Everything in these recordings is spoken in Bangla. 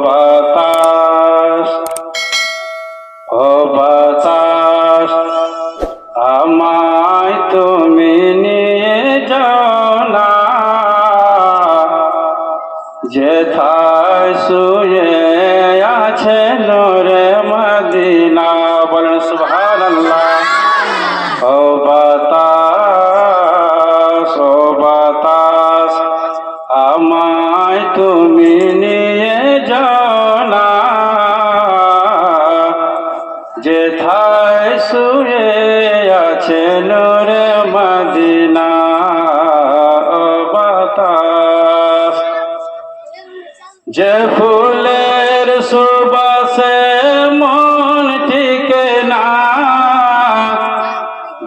বাতাস ও বাতাস আমায় তুমি নিয়ে যাও না, যেথায় শুয়ে আছে নূরে মদিনা। বলেন সুবহানাল্লাহ। ও বাতাস ও বাতাস আমায় তুমি নিয়ে যাও না, যেথায় শুয়ে আছে নূরে মদিনা। ও বাতাস যে ফুলের সুবাসে মন টিকে না,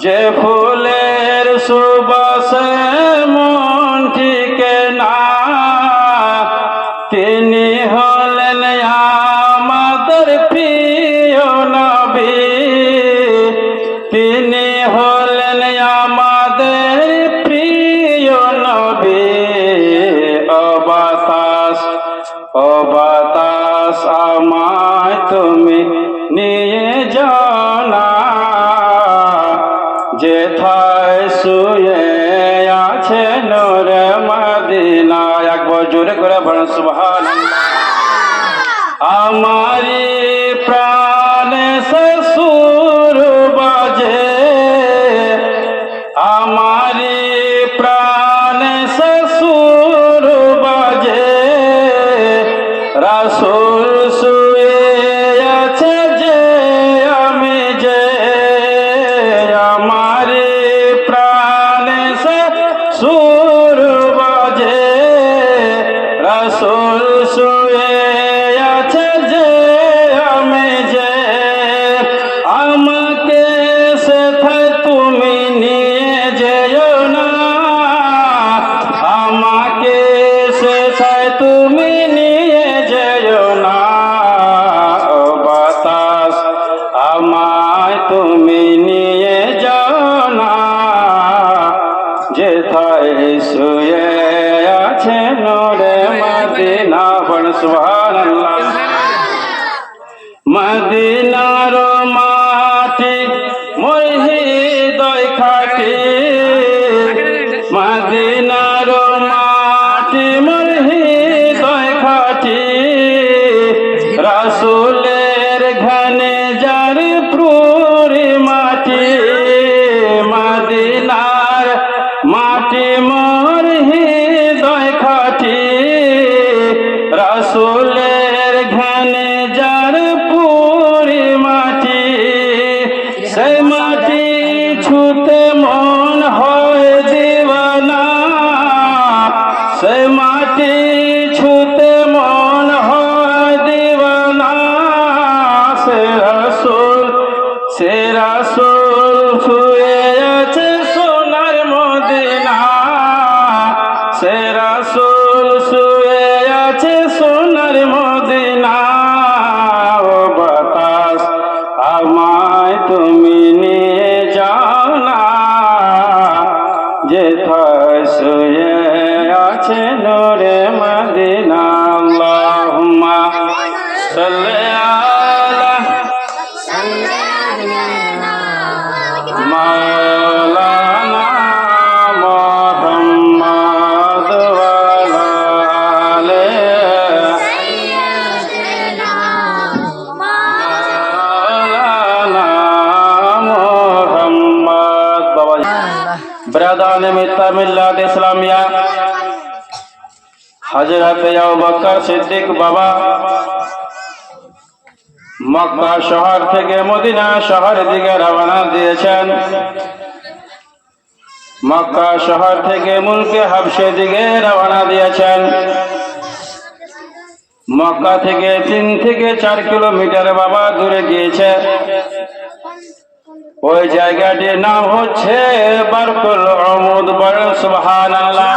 যে ফুলের সুবাসে মন টিকে না, তিনি হলেন আমাদের প্রিয় নবী, তিনি হলেন আমাদের প্রিয় নবী। ও বাতাস ও বাতাস আমায় তুমি নিয়ে যাও না, যেথায় শুয়ে আছে নূরে মদিনা। একবার জোরে করে বলেন সুবহানাল্লাহ। আমারি প্রাণে সে সুর বাজে, আমারি প্রাণে সে সুর বাজে, রাসূল শুয়ে আছে যে আমি যে, আমারি প্রাণে সে সুর বাজে, রাসূল শুয়ে আছে যে আমি যে। আমাকে সেথায় তুমি নিয়ে যেও না, আমাকে সেথায় তুমি নিয়ে যেও না। ও বাতাস আমায় তুমি নিয়ে যাও না, যেথায় শুয়ে আছে নূরে মদিনা। বল সুবহানাল্লাহ। মদিনার মাটি মোর হৃদয় খাটি, মদিনার মাটি মোর হৃদয় খাটি, রাসূলের ঘানে যার প্রুরি মাটি, মদিনার মাটি মোর হৃদয় খাটি, রাসূলের ঘানে যার পুরি মাটি। সেই মাটি ছুতে মন হয় দিওয়ানা, সেই মাটি ছুতে মন হয় দিওয়ানা। সে রাসূল শুয়ে আছে সোনার মদিনা, সে রাসূল শুয়ে আছে সোনার মদিনা। ও বাতাস আমায় তুমি নিয়ে যাও না, যেথায় শুয়ে আছে নূরে মদিনা। আল্লাহুম্মা সাল্লি আলা মাওলানা মুহাম্মদ ওয়া আলা আলি মাওলানা মুহাম্মদ। বাবা ব্রাদানে মিত্তা মিল্লাত ইসলামিয়া হযরত আবু বকর সিদ্দিক বাবা মক্কা শহর থেকে মদিনা শহরের দিকে রওনা দিয়েছেন। মক্কা শহর থেকে মুলকে হাবশার দিকে রওনা দিয়েছেন। মক্কা থেকে 3 থেকে 4 কিলোমিটার বাবা দূরে গিয়েছে। ওই জায়গাটির নাম হচ্ছে বারকুল উমুদ। বলেন সুবহানাল্লাহ।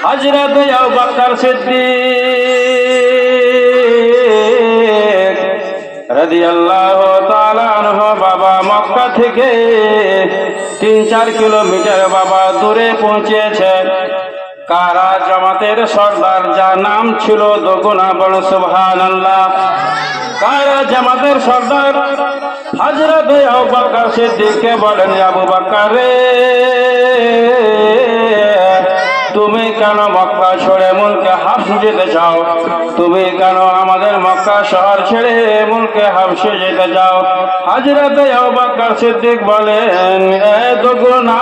হযরত আবু বকর সিদ্দিক রাদিয়াল্লাহু তাআলা আনহু বাবা মক্কা থেকে 3-4 কিলোমিটার বাবা দূরে পৌঁছেছেন। কারা জামাতের সর্দার যার নাম ছিল দোগুনা, বল সুবহানাল্লাহ। কারা জামাতের সর্দার হযরত আবু বকর সিদ্দিককে বলেন, আবু বকর রে, তুমি কেন মক্কা ছেড়ে মুলকে হাবশে যেতে চাও? তুমি কেন আমাদের মক্কা শহর ছেড়ে মুলকে হাবশে যেতে চাও? হযরত আবু বকর সিদ্দিক বলেন, এ দোগুনা,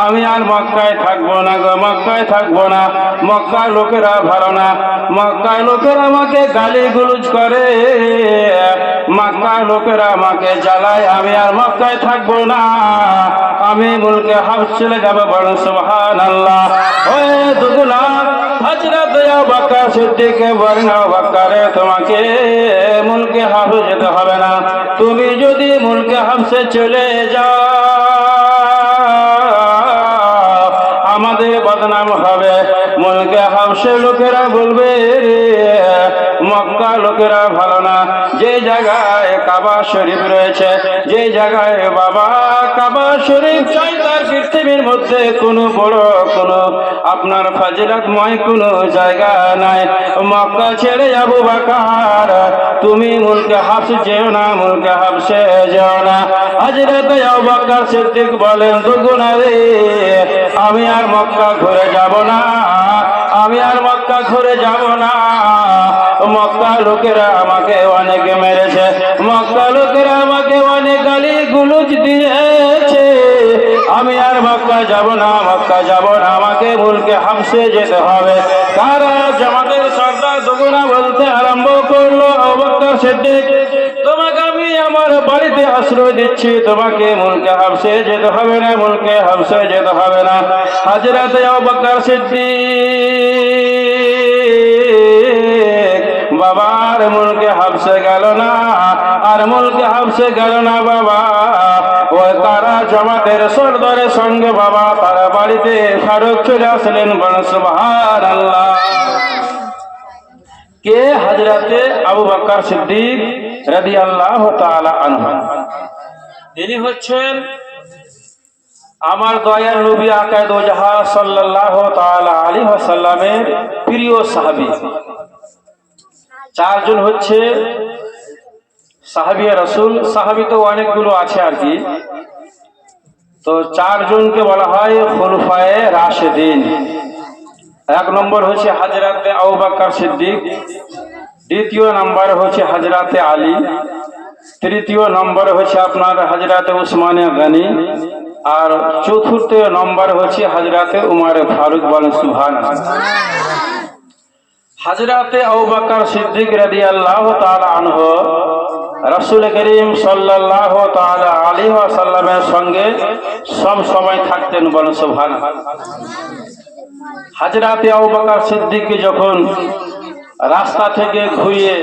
আমি আর মক্কায় থাকবো না গো, মক্কায় থাকবো না। মক্কার লোকেরা ভালো না, মক্কার লোকেরা আমাকে গালি গুলুজ করে, মক্কার লোকেরা আমাকে জ্বালায়, আমি আর মক্কায় থাকবো না, আমি মুলকে হাবশ চলে যাবো, বলেন সুবহানাল্লাহ। ওই দুগুনা হযরত আবু বকর সিদ্দিককে বলেন, আবু বকর রে, তোমাকে মুলকে হাবশ যেতে হবে না। তুমি যদি মুলকে হাবশে চলে যাও আমাদের বদনাম হবে। মুলকে হাবশে লোকেরা বলবে মক্কা লোকেরা ভালো না। যে জায়গায় কাবা শরীফ রয়েছে, যে জায়গায় বাবা কাবা শরীফ চাই, তার পৃথিবীর মধ্যে কোনো বড় কোনো আপনার ফাজিলাতময় কোনো জায়গা নাই। মক্কা ছেড়ে আবু বকর তুমি মুলকে হাবশে যেও না, মুলকে হাবশে যেও না। হযরত আবু বকর সিদ্দিক বলেন, দুগুনা রে, আমি আর মক্কা ঘুরে যাব না, আমি আর মক্কা ঘুরে যাব না। মক্কা লোকেরা আমাকে অনেক মেরেছে, মক্কা লোকেরা আমাকে অনেক গালি গুলুজ দিয়েছে, আমি আর মক্কা যাব না, মক্কা যাব না, আমাকে মুলকে হাবশে যেতে হবে। কারা জামাতের সর্দার দুগুনা বলতে আরম্ভ করলো, আবু বকর সিদ্দিক, তোমাকে আমি আমার বাড়িতে আশ্রয় দিচ্ছি, তোমাকে মুলকে হাবশে যেতে হবে না, মুলকে হাবশে যেতে হবে না। হযরত আবু বকর সিদ্দিক বাবার মুলকে হাবশে গেল না, আর মুলকে হাবশে গেল না বাবা। ওই কারা জামাতের সর্দারের সঙ্গে বাবা তারা বাড়িতে ফারুক চলে আসলেন, বলেন সুবহানাল্লাহ। কে? হযরতে আবু বকর সিদ্দিক রাদিয়াল্লাহু তাআলা আনহু। তিনি হচ্ছেন আমার দয়াল নবী আকায়েদ ও জাহা সাল্লাল্লাহু তাআলা আলাইহি ওয়াসাল্লামের প্রিয় সাহাবী। চারজন হচ্ছে সাহাবী রাসূল। সাহাবী তো অনেকগুলো আছে আর কি, তো চারজনকে বলা হয় খুলফায়ে রাশিদিন। এক নম্বর হচ্ছে হযরতে আবু বকর সিদ্দিক, দ্বিতীয় নম্বর হচ্ছে হযরতে আলী, তৃতীয় নম্বর হচ্ছে আপনার হযরতে উসমানে গনি, আর চতুর্থ নম্বর হচ্ছে হযরতে উমর ফারুক, বলেন সুবহানাল্লাহ। হযরতে আবু বকর সিদ্দিক রাদিয়াল্লাহু তাআলা আনহু রাসূল করিম সাল্লাল্লাহু তাআলা আলাইহি ওয়াসাল্লামের সঙ্গে সব সময় থাকতেন, বলেন সুবহানাল্লাহ। হযরতে আবু বকর সিদ্দিক যখন রাস্তা থেকে ঘুরিয়ে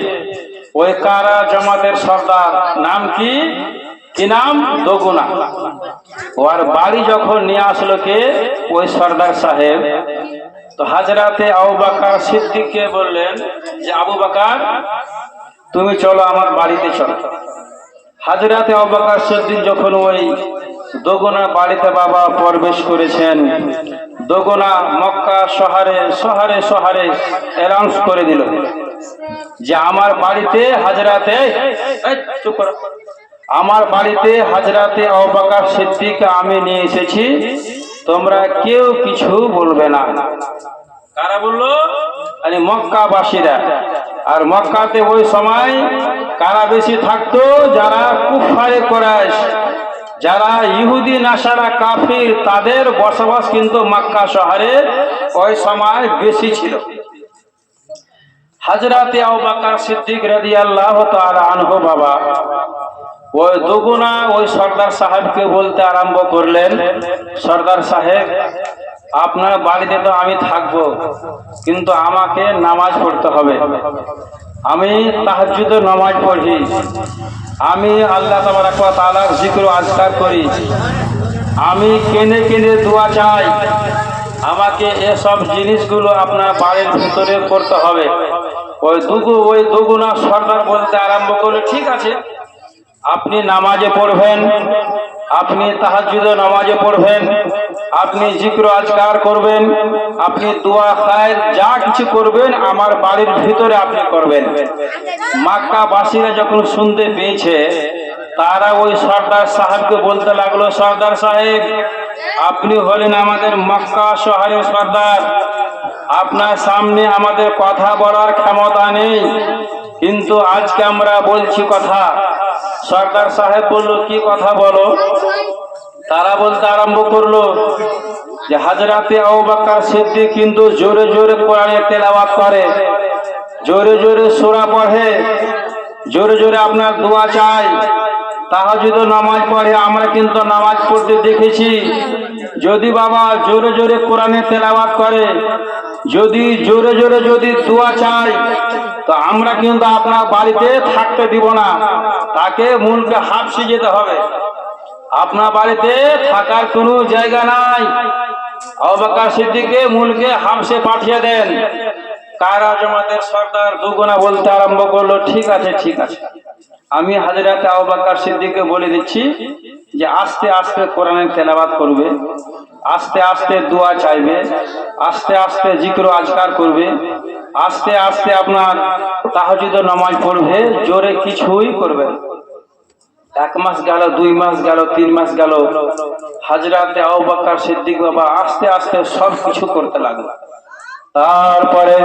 ওই কারা জামাতের সর্দার, নাম কি নাম? দোগুনা, ওর বাড়ি যখন নিয়ে আসলো কে? ওই সর্দার সাহেব। তো হযরতে আবু বকর সিদ্দিককে বললেন যে, আবু বকর তুমি চলো আমার বাড়িতে চলো। হযরতে আবু বকর সিদ্দিক যখন ওই দোগুনা বাড়িতে বাবা প্রবেশ করেছেন, দোগুনা মক্কা শহরে শহরে শহরে অ্যানাউন্স করে দিল যে আমার বাড়িতে হযরতে, চুপ করো, আমার বাড়িতে হযরতে আবু বকর সিদ্দিক আমি নিয়ে এসেছি, তোমরা কেউ কিছু বলবে না। কারা বললো? আরে মক্কাবাসীরা। আর মক্কাতে ওই সময় কারা বেশি থাকতো? যারা কুফারে কুরাইশ, যারা ইহুদি নাসারা কাফির, তাদের বসবাস কিন্তু মক্কা শহরে ওই সময় বেশি ছিল। হযরতে আবু বকর সিদ্দিক রাদিয়াল্লাহু তাআলা আনহু বাবা ওই দোগুনা ওই সর্দার সাহেবকে বলতে আরম্ভ করলেন, সর্দার সাহেব আপনার বাড়িতে তো আমি থাকবো, কিন্তু আমাকে নামাজ পড়তে হবে। আমি তাহাজ্জুদের নামাজ পড়ি, আমি আল্লাহ তাবারাক ওয়া তাআলার জিকির ও আজকার করি, আমি কেনে কেনে দোয়া চাই, আমাকে এসব জিনিসগুলো আপনার বাড়ির ভিতরে করতে হবে। ওই দোগুনা সর্দার বলতে আরম্ভ করলো, ঠিক আছে আপনি নামাজে পড়বেন, আপনি তাহাজ্জুদ নামাজে পড়বেন, আপনি জিক্র আজকার করবেন, আপনি দোয়া খায়ের যা কিছু করবেন আমার বাড়ির ভিতরে আপনি করবেন। মক্কাবাসীরা যখন শুনতে পেয়েছে, তারা ওই সর্দার সাহেবকে বলতে লাগলো, সর্দার সাহেব আপনি হলেন আমাদের মক্কা শহরের সর্দার, আপনার সামনে আমাদের কথা বলার ক্ষমতা নেই, কিন্তু আজকে আমরা বলছি কথা। সর্দার সাহেব বলল, কি কথা বলো? তারা বলতে আরম্ভ করলো যে হযরতে আবু বকর সিদ্দিক কিন্তু জোরে জোরে কোরআনের তেলাওয়াত করে, জোরে জোরে সূরা পড়ে, জোরে জোরে আপনার দোয়া চাই, তাহাজ্জুদ নামাজ পড়ে, আমরা কিন্তু নামাজ পড়তে দেখেছি। যদি বাবা জোরে জোরে কোরআনের তেলাওয়াত করে, যদি জোরে জোরে যদি দোয়া চাই, তো আমরা কিন্তু আপনার বাড়িতে থাকতে দিব না, তাকে মুলকে হাবশে যেতে হবে, আপনার বাড়িতে থাকার কোনো জায়গা নাই। আবু বকর সিদ্দিককে মুলকে হাবশে পাঠিয়ে দেন। কায়রা জামাতের সর্দার দুগুনা বলতে আরম্ভ করলো, ঠিক আছে ঠিক আছে, আমি হযরতে আবু বকর সিদ্দিককে বলে দিচ্ছি যে আস্তে আস্তে কোরআনের তেলাওয়াত করবে, আস্তে আস্তে দোয়া চাইবে, আস্তে আস্তে জিক্র আজকার করবে, আস্তে আস্তে আপনার তাহাজ্জুদ নামাজ পড়বে, জোরে কিছুই করবে। 1 মাস গেল, 2 মাস গেল, 3 মাস গেল, হযরতে আবু বকর সিদ্দিক বাবা আস্তে আস্তে সব কিছু করতে লাগলো। তারপরে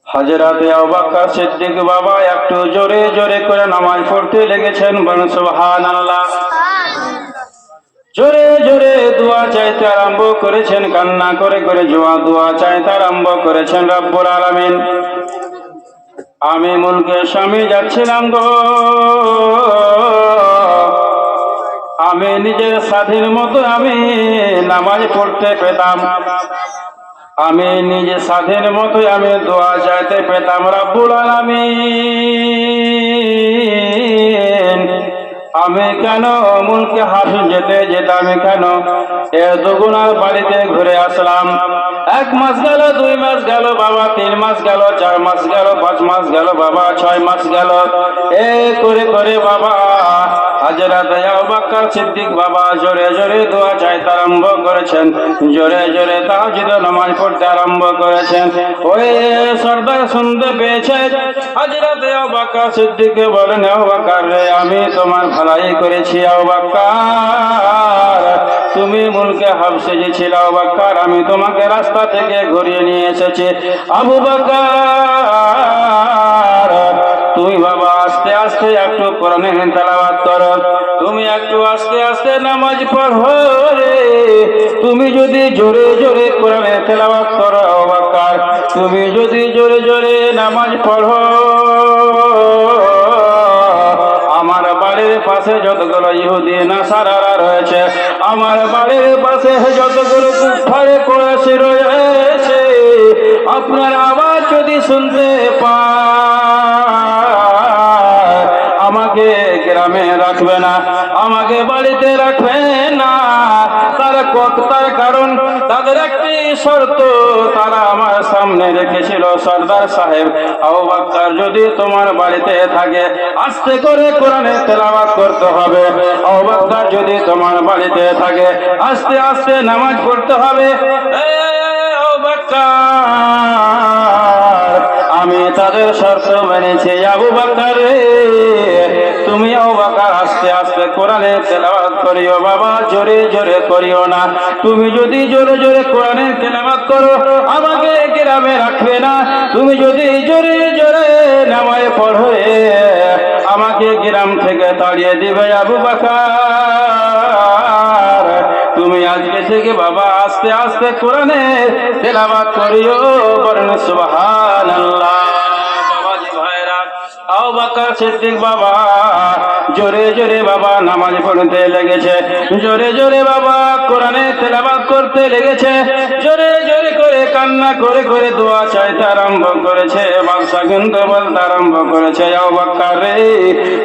হযরতে আবু বকর সিদ্দিক বাবা একটু জোরে জোরে করে নামাজ পড়তে লেগেছেন, বলেন সুবহানাল্লাহ। জোরে জোরে দোয়া চাইতে আরম্ভ করেছেন, কান্না করে করে দোয়া চাইতে আরম্ভ করেছেন। রব্বুল আলামিন, আমি মুলকে স্বামী যাচ্ছিলাম গো, আমি নিজের স্বাধীন মতো আমি নামাজ পড়তে পেতাম, আমি নিজে স্বাধীন মতো আমি দোয়া চাইতে পেতাম। রব্বুল আলামিন, আমি কেন মুলকে হাফিজ যেতে যেতে আমি কেন এ দুগুনার বাড়িতে ঘুরে আসলাম? 1 মাস গেল, 2 মাস গেল বাবা, 3 মাস গেল, 4 মাস গেল, 5 মাস গেল বাবা, 6 মাস গেল, এ করে করে বাবা হযরতে আবু বকর সিদ্দিক বাবা জোরে জোরে দোয়া চাইতে আরম্ভ করেছেন, জোরে জোরে তাহাজ্জুদ নামাজ পড়তে আরম্ভ করেছেন। ওই সর্দার শুনতে পেয়েছে, হযরতে আবু বকর সিদ্দিককে বলেন, আবু বকর রে, আমি তোমার ভালাই করেছি আবু বকর, তুমি মুলকে হাবশে গেছিল আবু বকর, আমি তোমাকে রাস্তা থেকে ঘুরিয়ে নিয়ে এসেছি। আবু বকর, তুমি বাবা আস্তে আস্তে একটু কোরআনের তেলাওয়াত করো, তুমি একটু আস্তে আস্তে নামাজ পড়ো রে, তুমি যদি জোরে জোরে কোরআনের তেলাওয়াত করো আবু বকর, তুমি যদি জোরে জোরে নামাজ পড়ো, আমার বাড়ির পাশে যতগুলো ইহুদি নাসারারা রয়েছে, আমার বাড়ির পাশে যতগুলো কুফারে কুরাইশ রয়েছে, আপনার আওয়াজ যদি শুনতে পায়, আমাকে গ্রামে রাখবে না, আমাকে বাড়িতে রাখবে না। তার কারণ তাদের একটি শর্ত তারা আমার সামনে রেখেছিল, সর্দার সাহেব আবু বকর যদি তোমার বাড়িতে থাকে, আস্তে করে কোরআনের তেলাওয়াত করতে হবে। আবু বকর যদি তোমার বাড়িতে থাকে, আস্তে আস্তে নামাজ পড়তে হবে। আবু বকর, আমি তাদের শর্ত মেনেছি। আবু বকর রে, তুমি আবু বকর আস্তে আস্তে কোরআনের তেলাওয়াত করিও বাবা, জোরে জোরে করিও না। তুমি যদি জোরে জোরে কোরআনের তেলাওয়াত করো, আমাকে গ্রামে রাখবে না। তুমি যদি জোরে জোরে নামাজ পড়ো, আমাকে গ্রাম থেকে তাড়িয়ে দিবে। আবু বকর, তুমি আজকে থেকে বাবা আস্তে আস্তে কোরআনের তেলাওয়াত করিও, বলেন সুবহানাল্লাহ। আবু বকর সিদ্দিক বাবা জোরে জোরে বাবা নামাজ পড়তে লেগেছে, জোরে জোরে বাবা কোরআনের তেলাওয়াত করতে লেগেছে, জোরে জোরে করে কান্না করে করে দোয়া চাইতে আরম্ভ করেছে। বাদশা কিন্তু বলতে আরম্ভ করেছে, আবু বকর রে,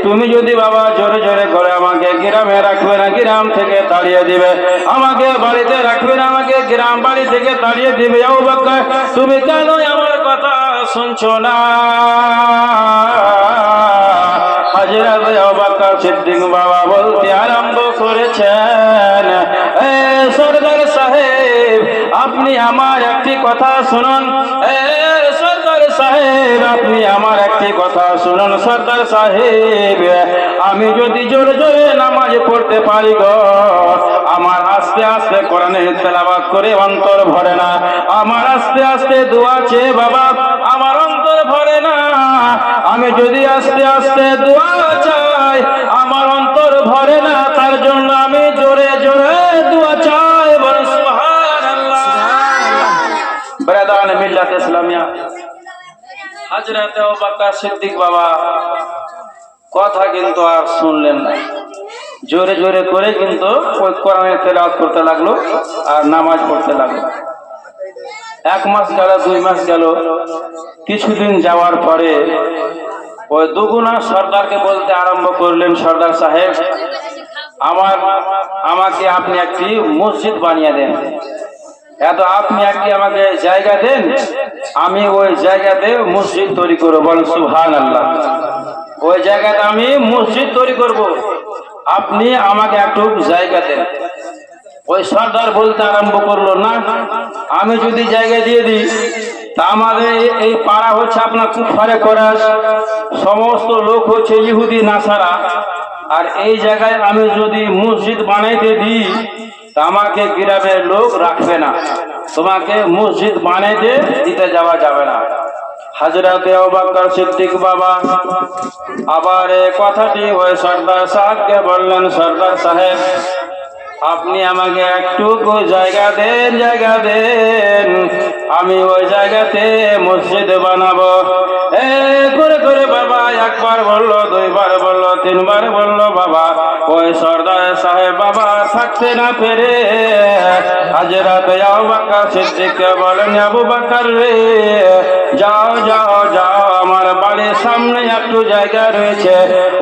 তুমি যদি বাবা জোরে জোরে করে আমাকে গ্রামে রাখবে না, গ্রাম থেকে তাড়িয়ে দিবে, আমাকে বাড়িতে রাখবে না, আমাকে গ্রাম বাড়ি থেকে তাড়িয়ে দিবে। আবু বকর, তুমি কেন আমার কথা শুনছো না? হযরত আবু বকর সিদ্দিক বাবা বলতে কথা শুনুন, সরদার সাহেব আপনি আমার একটি কথা শুনুন সরদার সাহেব, আমি যদি জোরে জোরে নামাজ পড়তে পারি গো, আমার আস্তে আস্তে কোরআনের তেলাওয়াত করে অন্তর ভরে না, আমার আস্তে আস্তে দোয়া চেয়ে বাবা আমার অন্তর ভরে না, আমি যদি আস্তে আস্তে দোয়া চাই আমার অন্তর ভরে না, তার জন্য আমি জোরে জোরে দোয়া চাই। বলেন সুবহানাল্লাহ। ব্রাদারান মিল্লাত ইসলামিয়া, হযরত আবু বকর সিদ্দিক বাবা কথা কিন্তু আর শুনলেন না, জোরে জোরে করে কিন্তু ওই কোরআনের তেলাওয়াত করতে লাগলো আর নামাজ পড়তে লাগলো। 1 মাস গেল, 2 মাস গেল, কিছুদিন যাওয়ার পরে ওই দুগুনা সর্দারকে বলতে আরম্ভ করলেন, সর্দার সাহেব আমাকে আপনি একটি মসজিদ বানিয়ে দেন, এত আপনি একটি আমাকে জায়গা দেন, আমি ওই জায়গাতে মসজিদ তৈরি করবো। বলেন সুবহানাল্লাহ। ওই জায়গাতে আমি মসজিদ তৈরি করব, আপনি আমাকে একটু জায়গা দেন। ওই সর্দার বলতে আরম্ভ করলো, না আমি যদি জায়গা দিয়ে দিই তা আমাদের এই পাড়া হচ্ছে আপনার কুফারে কোরাইশ, সমস্ত লোক হচ্ছে ইহুদি নাসারা, আর এই জায়গায় আমি যদি মসজিদ বানাইতে দিই তা আমাকে গ্রামের লোক রাখবে না, তোমাকে মসজিদ বানাইতে দিতে যাওয়া যাবে না। হযরত আবু বকর সিদ্দিক বাবা আবার এই কথাটি ওই সর্দার সাহেবকে বললেন, সর্দার সাহেব আপনি আমাকে একটুকু জায়গা দেন, আমি ওই জায়গাতে মসজিদ বানাবো। করে করে বাবা একবার বললো, 2 বার বললো, 3 বার বললো, বাবা ওই সর্দার সাহেব বাবা থাকতে না পেরে হযরত আবু বকর সিদ্দিককে বলেন, আবু বকর রে যাও যাও যাও, আমার বাড়ির সামনে একটু জায়গা রয়েছে,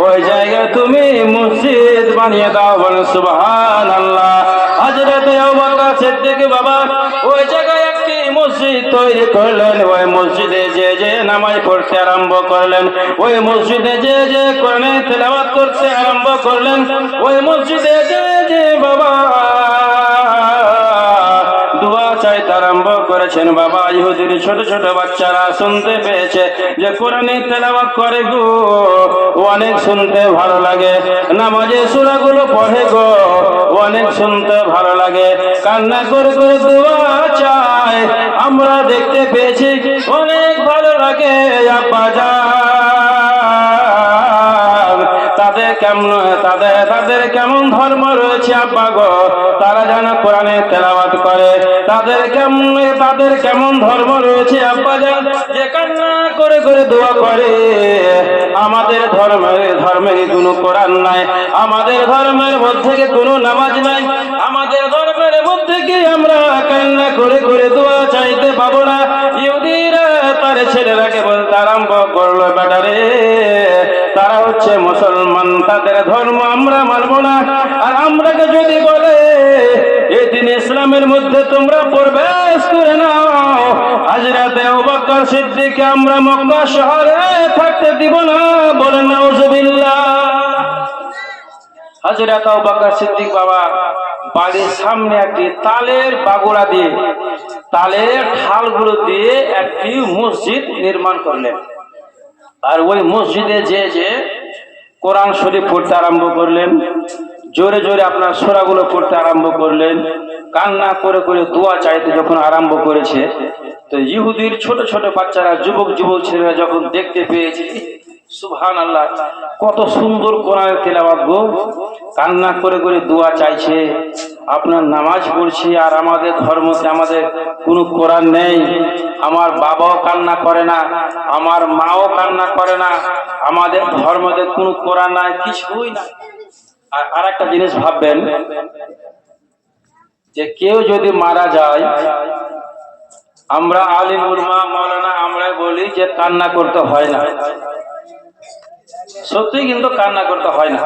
ওই জায়গায় তুমি মসজিদ বানিয়ে দাও। বলেন সুবহানাল্লাহ। হযরত আবু বকর সিদ্দিক বাবা ওই জায়গায় একটি মসজিদ তৈরি করলেন, ওই মসজিদে যে নামাজ পড়তে আরম্ভ করলেন, ওই মসজিদে যে কোরআনের তেলাওয়াত করতে আরম্ভ করলেন, ওই মসজিদে যে বাবা দোয়া চাইতে আরম্ভ করেছেন। বাবা ইহুদির ছোট ছোট বাচ্চারা শুনতে পেয়েছে যে কোরআনের তেলাওয়াত করে গো, অনেক শুনতে ভালো লাগে, নামাজে সূরাগুলো পড়ে গো, অনেক শুনতে ভালো লাগে, কান্না করে করে দোয়া চায়, আমরা দেখতে পেয়েছি অনেক ভালো লাগে। আব্বা যান তাদের কেমন ধর্ম রয়েছে আব্বা গো, তারা যেন কোরআনের তেলাওয়াত করে, তাদের কেমন ধর্ম রয়েছে আব্বা জান, যে কান্না করে করে দোয়া করে। আমাদের ধর্মে কোনো কোরআন নাই, আমাদের ধর্মের মধ্যে কোনো নামাজ নাই, আমাদের ধর্মের মধ্যে কি আমরা কান্না করে করে দোয়া চাইতে পাবো না? ইহুদিরা তার ছেলেরাকে বলতে আরম্ভ করলো, বেটারে তারা হচ্ছে মুসলমান, তাদের ধর্ম আমরা মানবো না, আর আমরাকে যদি বলে এই দিন ইসলামের মধ্যে তোমরা প্রবেশ করে নাও, হযরত আবু বকর সিদ্দিককে আমরা মক্কা শহরে থাকতে দিব না। বলেন নাউজুবিল্লাহ। হযরত আবু বকর সিদ্দিক বাবা বাড়ির সামনে একটি তালের বাগুড়া দিয়ে, তালের ঢালগুলো দিয়ে একটি মসজিদ নির্মাণ করলেন, আর ওই মসজিদে যে কোরআন শরীফ পড়তে আরম্ভ করলেন, জোরে জোরে আপনার সূরাগুলো পড়তে আরম্ভ করলেন, কান্না করে করে দোয়া চাইতে যখন আরম্ভ করেছে, তো ইহুদির ছোট ছোট বাচ্চারা, যুবক ছেলেরা যখন দেখতে পেয়েছে, সুবহানাল্লাহ কত সুন্দর কোরআনের তেলাওয়াত গো, কান্না করে করে দোয়া চাইছে, আপনার নামাজ পড়ছি, আর আমাদের ধর্মতে আমাদের কোনো কোরআন নেই, আমার বাবাও কান্না করে না, আমার মাও কান্না করে না, আমাদের ধর্মতে কোনো কোরআন নাই, কিছুই না। আর একটা জিনিস ভাববেন, যে কেউ যদি মারা যায়, আমরা আলিম উলামা মাওলানা আমরা বলি যে কান্না করতে হয় না, সত্যি কিন্তু কান্না করতে হয় না,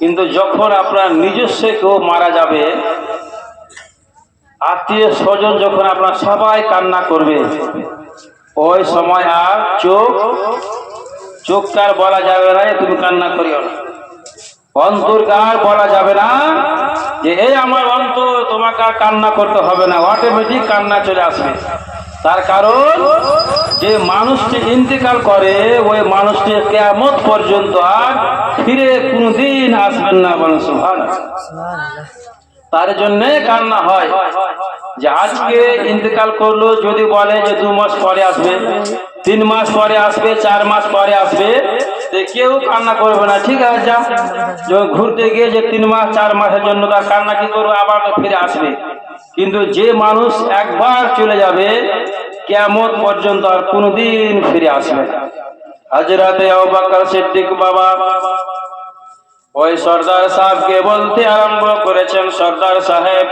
কিন্তু যখন আপনার নিজস্ব কেউ মারা যাবে, আত্মীয় স্বজন যখন আপনার সবাই কান্না করবে, ওই সময় আর চোখটার বলা যাবে না তুমি কান্না করিও না, অন্তরকে আর বলা যাবে না যে এই আমার অন্তর, তোমাকে আর কান্না করতে হবে না, অটোমেটিক কান্না চলে আসবে। তার কারণ যে মানুষটি ইন্তেকাল করে ওই মানুষটি কিয়ামত পর্যন্ত আর ফিরে কোনদিন আসবেন না। বলেন সুবহানাল্লাহ। তার জন্য কান্না হয় যে আজকে ইন্তেকাল করলো, যদি বলে যে 2 মাস পরে আসবে, 3 মাস পরে আসবে, 4 মাস পরে আসবে, কেউ কান্না করবে না। ঠিক আছে, যা যখন ঘুরতে গিয়ে যে 3 মাস 4 মাসের জন্য তার কান্না কি করবে, আবার ফিরে আসবে। কিন্তু যে মানুষ একবার চলে যাবে কিয়ামত পর্যন্ত আর কোনদিন ফিরে আসবে না। হযরত আবু বকর সিদ্দিক বাবা ওই সর্দার সাহেবকে বলতে আরম্ভ করেছেন, সর্দার সাহেব,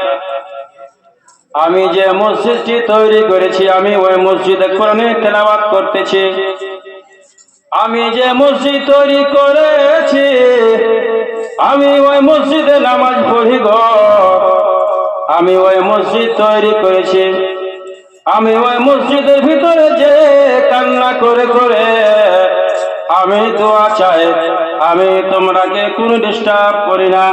আমি যে মসজিদটি তৈরি করেছি, আমি ওই মসজিদে কোরআনে তেলাওয়াত করতেছি। আমি যে মসজিদ তৈরি করেছি, আমি ওই মসজিদে নামাজ পড়ি গো। আমি ওই মসজিদ তৈরি করেছি, আমি ওই মসজিদের ভিতরে যে কান্না করে করে আমি দোয়া চাই। আমি তোমরাকে কোনো ডিস্টার্ব করি না,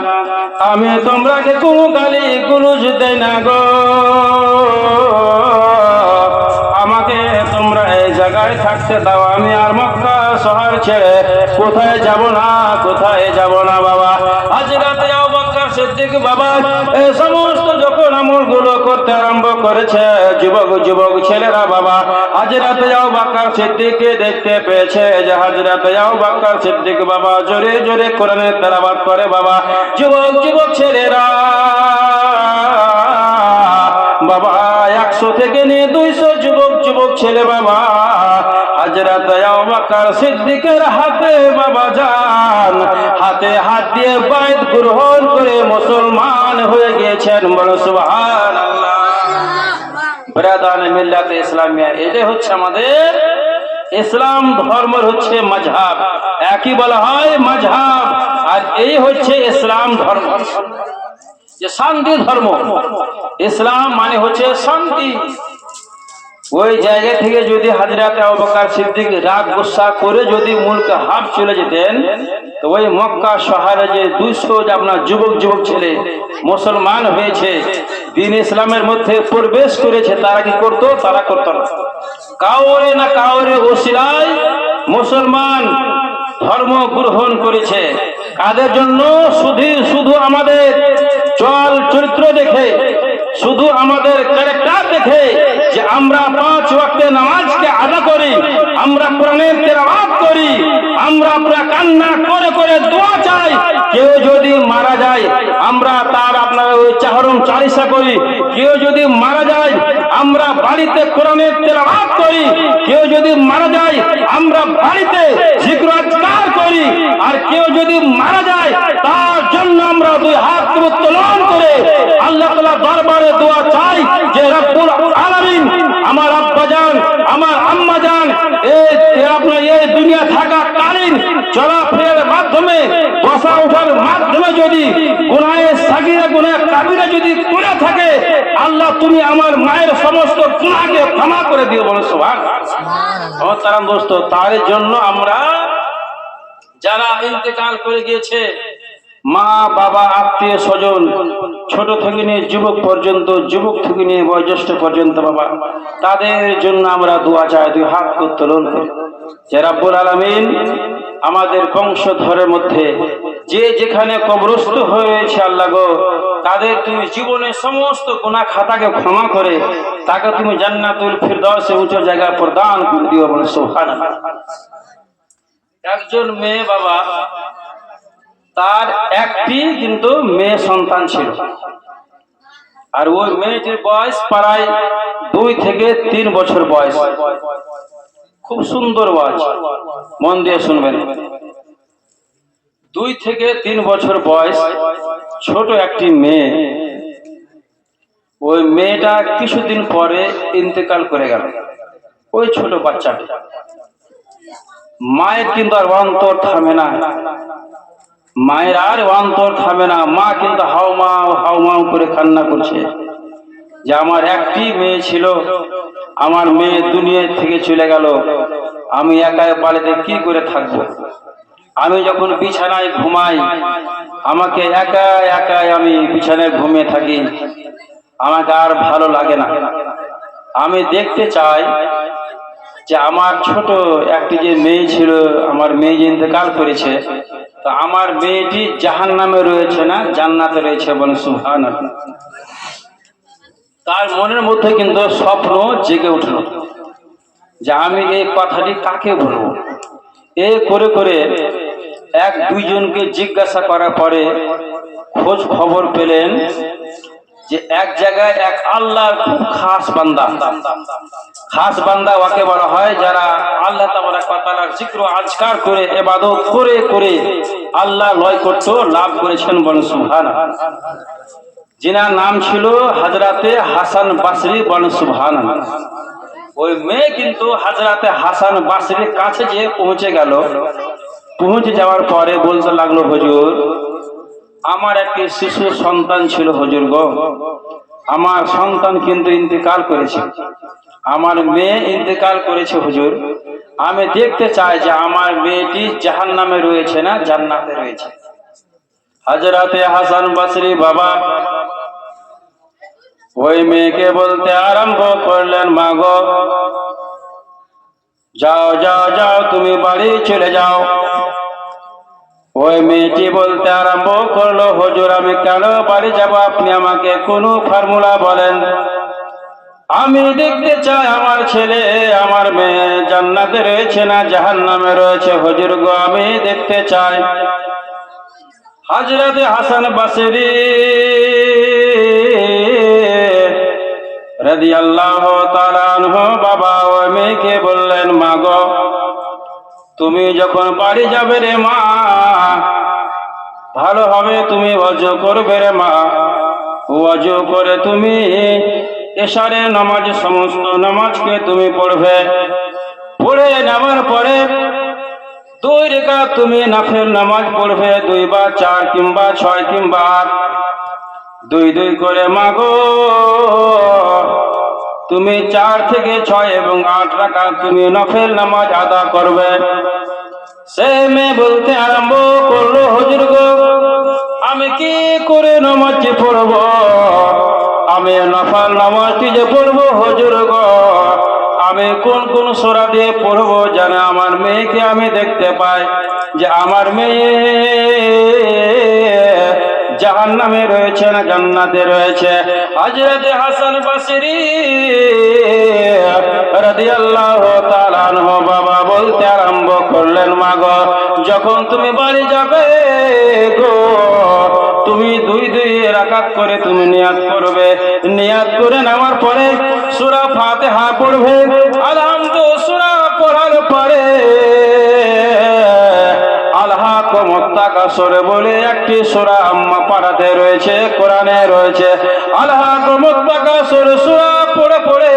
আমি তোমরাকে কোনো গালি গুলোজ দেই না গো। আমাকে তোমরা এই জায়গায় থাকতে দাও, আমি আর মক্কা শহর ছেড়ে কোথায় যাব না, কোথায় যাব না বাবা। হযরত আবু বকর সিদ্দিক বাবা এই সমস্ত যখন আমলগুলো করতে আরম্ভ করেছে, যুবক যুবক ছেলেরা বাবা হযরত আবু বকর সিদ্দিককে দেখতে পেয়েছে যে হযরত আবু বকর সিদ্দিক বাবা জোরে জোরে কোরআনের তেলাওয়াত করে বাবা। যুবক যুবক ছেলেরা বাবা 100 থেকে নিয়ে 200 যুবক যুবক ছেলে বাবা হযরত আবু বকর সিদ্দিকের হাতে বাবা যান, হাতে হাত দিয়ে বাইত গ্রহণ করে মুসলমান হয়ে গিয়েছেন। বলো সুবহানাল্লাহ। ব্রাদারান মিল্লাত ইসলামিয়া, এটাই হচ্ছে আমাদের ইসলাম ধর্মের হচ্ছে মাযহাব, একই বলা হয় মাযহাব। আর এই হচ্ছে ইসলাম ধর্ম, যে শান্তি ধর্ম। ইসলাম মানে হচ্ছে শান্তি। ওই জায়গা থেকে যদি হযরত আবু বকর সিদ্দিক রাগ গুসা করে যদি মুলকে হাফ চলে যেতেন, তো ওই মক্কা শহরে যে 200 আপনার যুবক যুবক ছেলে মুসলমান হয়েছে, দ্বীন ইসলামের মধ্যে প্রবেশ করেছে, তারা কি করতো? তারা করতো না। কাউরে না কাউরে ওসিলায় মুসলমান ধর্ম গ্রহণ করেছে। কাদের জন্য? শুধু আমাদের চল চরিত্র দেখে, শুধু আমাদের ক্যারেক্টার দেখে, যে আমরা 5 ওয়াক্তের নামাজকে আদা করি, আমরা কোরআনের তেলাওয়াত করি, আমরা পুরো কান্না করে করে দোয়া চাই। কেউ যদি মারা যায় আমরা তার আপনার ওই চাহরম চালিসা করি। কেউ যদি মারা যায় আমরা বাড়িতে কোরআনের তেলাওয়াত করি। কেউ যদি মারা যায় আমরা বাড়িতে জিকির আজকার করি। আর কেউ যদি মারা যায় তার জন্য আমরা 2 হাত উত্তোলন করে আল্লাহ তাআলার দরবারে দোয়া চাই যে রব্বুল আলামিন আমার আব্বা জান, আমার আম্মা জান এই দুনিয়া থাকা কালীন চলাফেরার মাধ্যমে, বসা ওঠার মাধ্যমে যদি গুনাহে সাগীরা গুনাহে কাবীরা যদি করে থাকে, আল্লাহ তুমি আমার মায়ের সমস্ত গুনাহকে ক্ষমা করে দিও। বলো সুবহানাল্লাহ। আমার তারাম দোস্ত, তার জন্য আমরা যারা ইন্তেকাল করে গিয়েছে, মা বাবা আত্মীয় স্বজন, ছোট থেকে নিয়ে যুবক পর্যন্ত, যুবক থেকে নিয়ে বয়োজ্যেষ্ঠ পর্যন্ত বাবা, তাদের জন্য আমরা দোয়া চাই, 2 হাত উত্তোলন করি যে রব্বুল আলামিন আমাদের বংশধরের মধ্যে যে যেখানে কবরস্থ হয়েছে আল্লাহ গো, তাদের তুমি জীবনের সমস্ত গুনাহ খাতাকে ক্ষমা করে তাকে তুমি জান্নাতুল ফিরদাউসে উচ্চ জায়গা প্রদান করে দিও। বলে সুবহানাল্লাহ। একজন মেয়ে বাবা, তার একটি কিন্তু মেয়ে সন্তান ছিল, আর ওই মেয়েটির বয়স প্রায় 2 থেকে 3 বছর বয়স। খুব সুন্দর বয়স, মন দিয়ে শুনবেন। 2 থেকে 3 বছর বয়স, ছোট একটি মেয়ে। ওই মেয়েটা কিছুদিন পরে ইন্তেকাল করে গেল, ওই ছোট বাচ্চাটা। মায়ের কিন্তু আর অন্তর থামে না, মায়ের আর অন্তর থামে না। মা কিন্তু হাউমাউ করে কান্না করছে যে আমার একটি মেয়ে ছিল, আমার মেয়ে দুনিয়া থেকে চলে গেল, আমি একাই বাড়িতে কি করে থাকবো। আমি যখন বিছানায় ঘুমাই, আমাকে একা একাই আমি বিছানায় ঘুমিয়ে থাকি, আমাকে আর ভালো লাগে না। আমি দেখতে চাই যে আমার ছোট একটি যে মেয়ে ছিল, আমার মেয়ে যে ইন্তেকাল করেছে, তো আমার মেয়েটি জাহান্নামে রয়েছে না জান্নাতে রয়েছে, বলে সুবহানাল্লাহ। তার মনের মধ্যে কিন্তু স্বপ্ন জেগে উঠল যে আমি এই কথাটি কাকে বলবো। এ করে করে এক দুইজনকে জিজ্ঞাসা করার পরে খোঁজ খবর পেলেন যে এক জায়গায় এক আল্লাহর খুব খাস বান্দা, খাস বান্দা ওকে বলা হয় যারা আল্লাহ তাবারাক ওয়া তাআলার জিক্র আজকার করে ইবাদত করে করে আল্লাহ নৈকট্য লাভ করেছেন, বলেন সুবহানাল্লাহ। যিনার নাম ছিল হযরতে হাসান বসরি, বলেন সুবহানাল্লাহ। ওই মেয়ে কিন্তু হযরতে হাসান বসরির কাছে যে পৌঁছে গেল, পৌঁছে যাওয়ার পরে বলতে লাগলো, হুজুর আমার একটি শিশু সন্তান ছিল হুজুর গো, আমার সন্তান কিন্তু ইন্তেকাল করেছে, আমার মেয়ে ইন্তেকাল করেছে হুজুর, আমি দেখতে চাই যে আমার মেয়েটি জাহান্নামে রয়েছে না জান্নাতে রয়েছে। হযরতে হাসান বসরি বাবা ওই মেয়েকে বলতে আরম্ভ করলেন, মা গো যাও যাও যাও, তুমি বাড়ি চলে যাও। ওই মেয়েটি বলতে আরম্ভ করলো, হুজুর আমি কেন বাড়ি যাব, আপনি আমাকে কোনো ফর্মুলা বলেন, আমি দেখতে চাই আমার ছেলে আমার মেয়ে জান্নাতে রয়েছে না জাহান্নামে রয়েছে, হুজুর গো আমি দেখতে চাই। হযরতে হাসান বসরি রাদিয়াল্লাহু তাআলা আনহু বাবা ওই মেয়েকে বললেন, মা গো তুমি যখন বাড়ি যাবে রে মা, ভালো হবে তুমি ওযু করবে রে মা, ওযু করে তুমি এশারের নামাজ সমস্ত নামাজকে তুমি পড়বে, পড়ে নেওয়ার পরে 2 রাকাত তুমি নফল নামাজ পড়বে, 2 বা 4 কিংবা 6 কিংবা 8, 2 করে মা গো তুমি 4 থেকে 6 এবং 8 রাকাত তুমি নফল নামাজ আদা করবে। সে মেয়ে বলতে আরম্ভ করলো, হুজুর গো আমি কি করে নামাজ পড়ব, আমি নফল নামাজটি যে পড়বো হুজুর গো আমি কোন কোন সূরা দিয়ে পড়বো যেন আমার মেয়েকে আমি দেখতে পাই যে আমার মেয়ে জাহান্নামে রয়েছে না জান্নাতে রয়েছে। হযরতে হাসান বসরি রাদিয়াল্লাহু তাআলা আনহু বাবা বলতে আরম্ভ করলেন, মা গো যখন তুমি বাড়ি যাবে গো তুমি 2 রাকাত করে তুমি নিয়াত করবে, নিয়াত করে নেওয়ার পরে সূরা ফাতিহা পড়বে, আলহামদুলিল্লাহ সূরা পড়ার পরে আলহাকুমুত তাকাসুর বলে একটি সূরা আম্মা পাড়াতে রয়েছে, কোরআনে রয়েছে। আলহাকুমুত তাকাসুর সূরা পড়ে পড়ে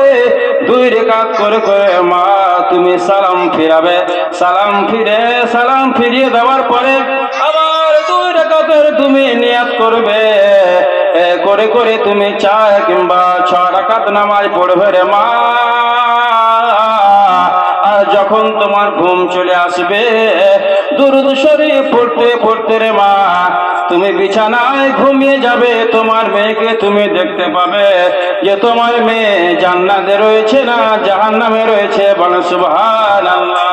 2 রাকাত করে করে মা তুমি সালাম ফিরাবে, সালাম ফিরিয়ে দেওয়ার পরে আবার 2 রাকাতের তুমি নিয়াত করবে, করে করে তুমি 4 কিংবা 6 রাকাত নামাজ পড়বে রে মা। আর যখন তোমার ঘুম চলে আসবে দুরূদ শরীফ পড়তে পড়তে রে মা তুমি বিছানায় ঘুমিয়ে যাবে, তোমার মেয়েকে তুমি দেখতে পাবে যে তোমার মেয়ে জান্নাতে রয়েছে না জাহান্নামে রয়েছে, বলেন সুবহানাল্লাহ।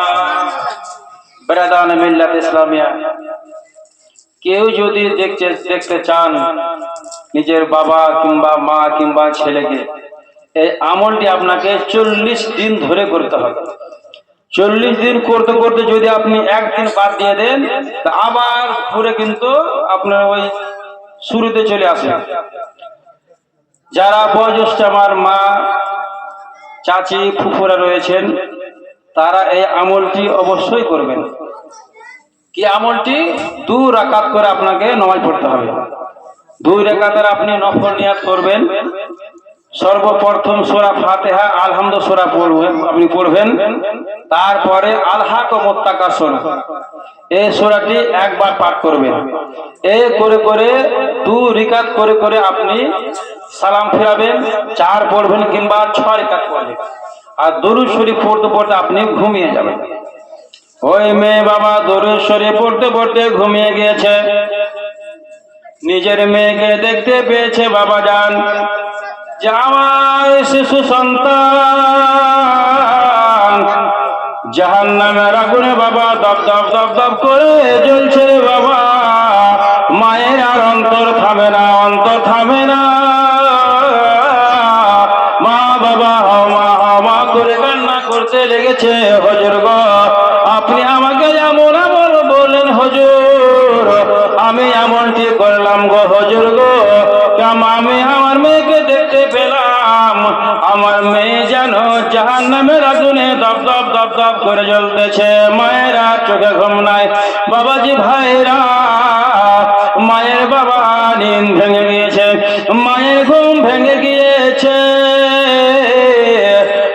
ব্রাদান মিল্লাত ইসলামিয়া, কেউ যদি দেখতে চান নিজের বাবা কিংবা মা কিংবা ছেলেকে, এই আমলটি আপনাকে 40 দিন ধরে করতে হবে। 40 দিন করতে করতে যদি আপনি একদিন বাদ দিয়ে দেন তা আবার ঘুরে কিন্তু আপনার ওই শুরুতে চলে আসে। যারা বয়োজ্যেষ্ঠ আমার মা চাচি ফুফুরা রয়েছেন তারা এই আমলটি অবশ্যই করবেন। কি আমলটি? 2 রাকাত করে আপনাকে নামাজ পড়তে হবে। 2 রাকাতের আপনি নফল নিয়াত করবেন। সর্বপ্রথম সূরা ফাতিহা আলহামদুলিল্লাহ সূরা আপনি পড়বেন, তারপরে আলহাকুমুত তাকাসুর এই সূরাটি একবার পাঠ করবেন। এই করে করে 2 রাকাত করে করে আপনি সালাম ফিরাবেন, 4 পড়বেন কিংবা 6 রাকাত পড়বেন, আর দরুদ শরীফ পড়তে পড়তে আপনি ঘুমিয়ে যাবেন। ওই মেয়ে বাবা দরুদ শরীফ পড়তে পড়তে ঘুমিয়ে গিয়েছে। নিজের মেয়েকে দেখতে পেয়েছে বাবা যান, যে আমার শিশু সন্তান জাহান্নামের আগুনে বাবা দপ দপ দপ দপ করে জ্বলছে রে বাবা। মায়ের আর অন্তর থামে না, অন্তর থামে না। মা বাবা মা মা করে কান্না করতে লেগেছে। হুজুর গো, আপনি আমাকে এমন এমন বললেন হুজুর, আমি এমনটি করলাম গো হুজুর গো। আমি আমার মেয়েকে দেখতে পেলাম, আমার মেয়ে যেন জাহান্নামের আগুনে দপ দপ দপ দপ করে জ্বলতেছে। মায়েরা চোখে ঘুম নাই। বাবাজি ভাইরা, মায়ের বাবা নিন ভেঙে গিয়েছে, মায়ের ঘুম ভেঙে গিয়েছে।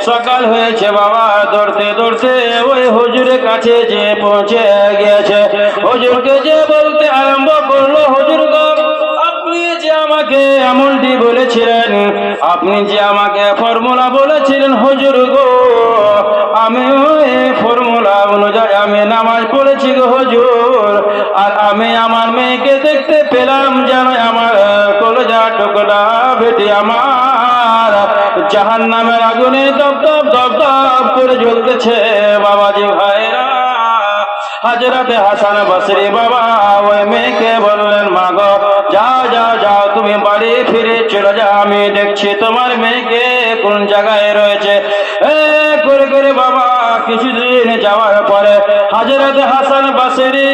সকাল হয়েছে বাবা দৌড়তে দৌড়তে ওই হুজুরের কাছে যে পৌঁছে গিয়েছে। হুজুরকে যে বলতে আরম্ভ করলো, হুজুর গো, আপনি যে আমাকে আমলটি বলেছিলেন, আপনি যে আমাকে ফর্মুলা বলেছিলেন হুজুর গো, আমি ওই ফর্মুলা অনুযায়ী আমি নামাজ পড়েছি গো হুজুর। আর আমি আমার মেয়েকে দেখতে পেলাম যেন আমার কলেজা টুকরা বেটি আমার জাহান্নামের আগুনে দপ দপ দপ দপ করে জ্বলতেছে। বাবাজি ভাইরা, হযরত হাসান বসরি বাবা ওই মেয়েকে বললেন, মা গো, যাও যাও যাও, তুমি বাড়ি ফিরে চলে যাও, আমি দেখছি তোমার মেয়েকে কোন জায়গায় রয়েছে। করে করে বাবা কিছুদিন যাওয়ার পরে হযরত হাসান বসরি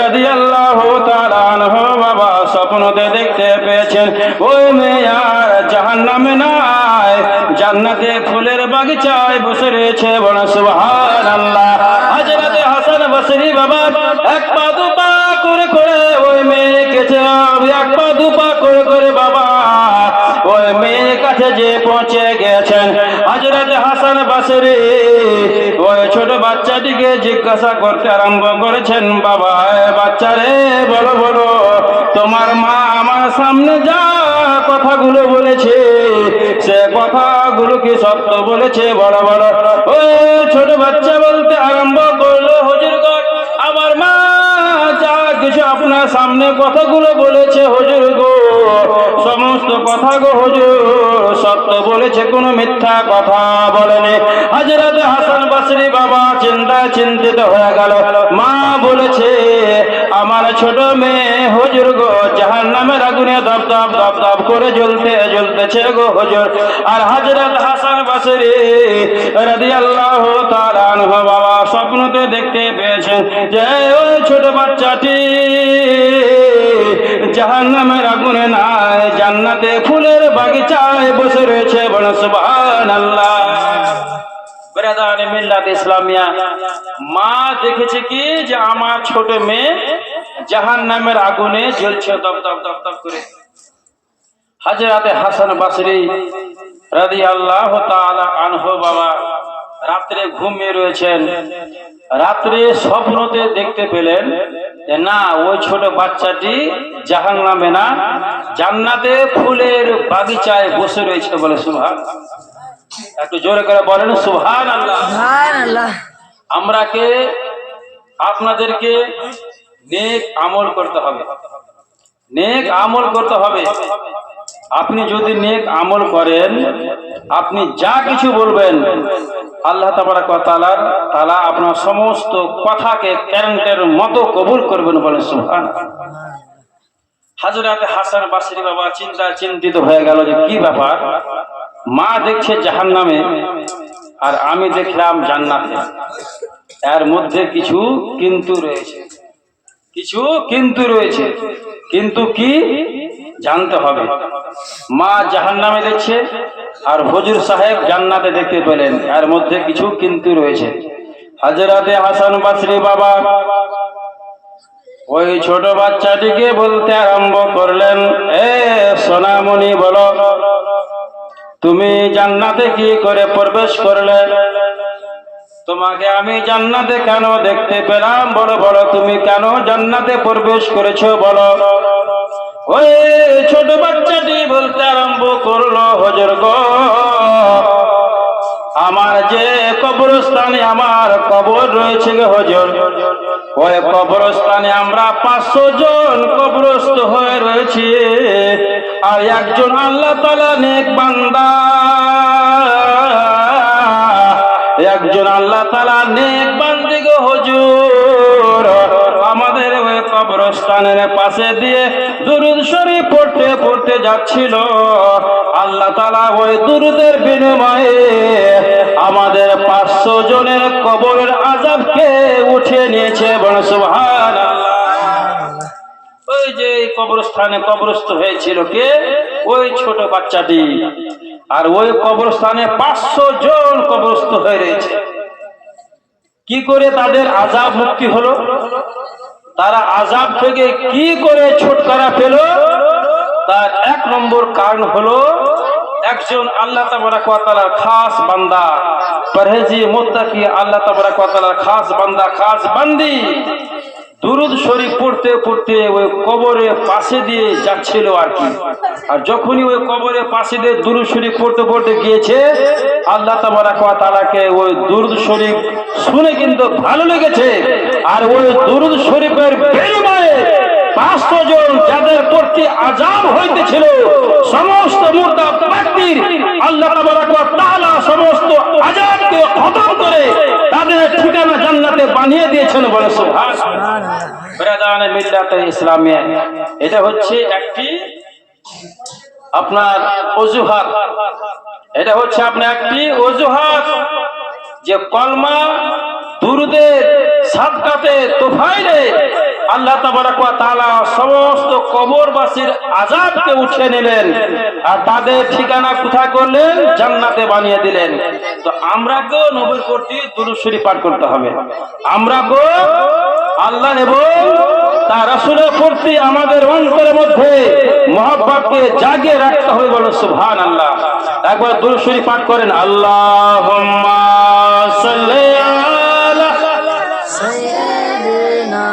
রাদিয়াল্লাহু তাআলা আনহু বাবা স্বপ্নতে দেখতে পেয়েছেন ওই মেয়ে আর জাহান্নামে নাই, জান্নাতে ফুলের বাগিচায় বসে রয়েছে। বলো সুবহানাল্লাহ। হযরত হাসান বসরি বাবা এক পা দু পা করে করে ওই মেয়েকে এক পা দু পা করে করে বাবা ওই মেয়ের কাছে যে পৌঁছে গেছেন, হযরত হাসান বসরি ওই ছোট বাচ্চাটিকে জিজ্ঞাসা করতে আরম্ভ করেছেন, বাবা বাচ্চারে বলো বলো, তোমার মা আমার সামনে যা কথাগুলো বলেছে সে কথাগুলো কি সত্য বলেছে? বড় বড় ওই ছোট বাচ্চা বলতে আরম্ভ করলো, হুজুর গো, আমার মা যা কিছু আপনার সামনে কথাগুলো বলেছে হুজুর গো, সমস্ত কথা গো হুজুর সত্য বলেছে, কোনো মিথ্যা কথা বলেনি। হযরত হাসান বসরি বাবা চিন্তিত হয়ে গেল। মা বলেছে আমার ছোট মেয়ে হুজুর গো জাহান্নামের আগুনে দপ দপ দপ দপ করে জ্বলতেছে গো হুজুর। আর হযরত হাসান বসরি রাদিয়াল্লাহু তাআলা আনহু বাবা স্বপ্নতে দেখতে পেয়েছেন যে ওই ছোট বাচ্চাটি জাহান্নামের আগুনে নাই, জান্নাতে ফুলের বাগিচায় বসে রয়েছে। বলো সুবহানাল্লাহ। ব্রাদার মিল্লাত ইসলামিয়া, মা দেখেছে কি যে আমার ছোট মেয়ে জাহান্নামের আগুনে জ্বলছে দপ দপ দপ দপ করে। হযরত হাসান বসরি রাদিয়াল্লাহু তাআলা আনহু বাবা রাত্রে ঘুমিয়ে রয়েছেন। রাত্রে স্বপ্নতে দেখতে পেলেন যে না, ওই ছোট বাচ্চাটি জাহান্নামে না, জান্নাতে ফুলের বাগিচায় বসে রয়েছে। বলে সুবহানাল্লাহ। একটু জোরে করে বলেন সুবহানাল্লাহ। সুবহানাল্লাহ। আমরাকে আপনাদেরকে নেক আমল করতে হবে, নেক আমল করতে হবে। আপনি যদি নেক আমল করেন, আপনি যা কিছু বলবেন আল্লাহ তাবারাক ওয়া তাআলা আপনার সমস্ত কথাকে কারেন্টের মতো কবুল করবেন। বলেন সুবহানাল্লাহ। হযরত হাসান বসরি বাবা চিন্তিত হয়ে গেল যে কি ব্যাপার, মা দেখছে জাহান্নামে আর আমি দেখলাম জান্নাতে, এর মধ্যে কিছু কিন্তু রয়েছে, কিছু কিন্তু রয়েছে, কিন্তু কি জানতে হবে। মা জাহান্নামে দেখছে আর হুজুর সাহেব জান্নাতে দেখতে পেলেন, এর মধ্যে কিছু কিন্তু রয়েছে। হযরত হাসান বসরি বাবা ওই ছোট বাচ্চাটিকে বলতে আরম্ভ করলেন, এ সোনামণি, বলো তুমি জান্নাতে কি করে প্রবেশ করলে? তোমাকে আমি জান্নাতে কেন দেখতে পেলাম? বলো বলো, তুমি কেন জান্নাতে প্রবেশ করেছো? বলো। ওই ছোট বাচ্চাটি বলতে আরম্ভ করলো, হুজুর গো, আমার যে কবরস্থানে আমার কবর রয়েছে গো হুজুর, ওই কবরস্থানে আমরা 500 জন কবরস্থ হয়ে রয়েছি। আর একজন আল্লাহ তাআলা নেক বান্দা, একজন আল্লাহ তাআলা নেক বান্দি গো হুজুর, আমাদের ওই কবরস্থানের পাশে দিয়ে দুরূদ শরীফ পড়তে পড়তে যাচ্ছিল। আল্লাহ তাআলা ওই দুরূদের বিনিময়ে আমাদের 500 জনের কবরের আযাবকে উঠিয়ে নিয়েছে। বলেন সুবহানাল্লাহ। ওই যে কবরস্থানে কবরস্থ হয়েছিল কে? ওই ছোট বাচ্চাটি। আর ওই কবরস্থানে 500 জন কবরস্থ হয়ে রয়েছে। কি করে তাদের আযাব মুক্তি হলো? তারা আযাব থেকে কি করে ছুটকারা পেল? তার 1 নম্বর কারণ হলো একজন আল্লাহ তাবারক ওয়া তাআলার খাস বান্দা, পরহেজি মুত্তাকি আল্লাহ তাবারক ওয়া তাআলার খাস বান্দা, খাস বান্দি দুরূদ শরীফ পড়তে পড়তে ওই কবরের পাশে দিয়ে যাচ্ছিল আর কি। আর যখনই ওই কবরের পাশে দিয়ে দুরূদ শরীফ পড়তে পড়তে গিয়েছে, আল্লাহ তাবারক ওয়া তাআলাকে ওই দুরূদ শরীফ শুনে কিন্তু ভালো লেগেছে। আর ওই দুরূদ শরীফের বিনিময়ে 500 জন যাদের প্রতি আযাব হইতেছিল, সমস্ত মুর্দা ব্যক্তির আল্লাহ তাবারক ওয়া তাআলা সমস্ত আযাবকে খতম করে তাদের ঠিকানা জান্নাতে বানিয়ে দিয়েছেন। বলে সুবহানাল্লাহ। ব্রাদারানে মিল্লাতে ইসলামিয়া, এটা হচ্ছে একটি আপনার অজুহাত, এটা হচ্ছে আপনার একটি অজুহাত যে কলমা দুরুদের সাদকাতে তোফাইলে আল্লাহ তাবারক ওয়া তাআলা সমস্ত কবরবাসীর আযাবকে উঠিয়ে নিলেন আর তাদের ঠিকানা কোথায় করলেন? জান্নাতে বানিয়ে দিলেন। তো আমরাকেও নবীর প্রতি দুরূদ শরীফ পাঠ করতে হবে। আমরাকেও আল্লাহ এবং তার রাসূলের প্রতি আমাদের অন্তরের মধ্যে মহব্বতকে জাগিয়ে রাখতে হবে। বলো সুবহানাল্লাহ। একবার দুরূদ শরীফ পাঠ করেন। আল্লাহুম্মা সাল্লি আলা সাইয়্যিদিনা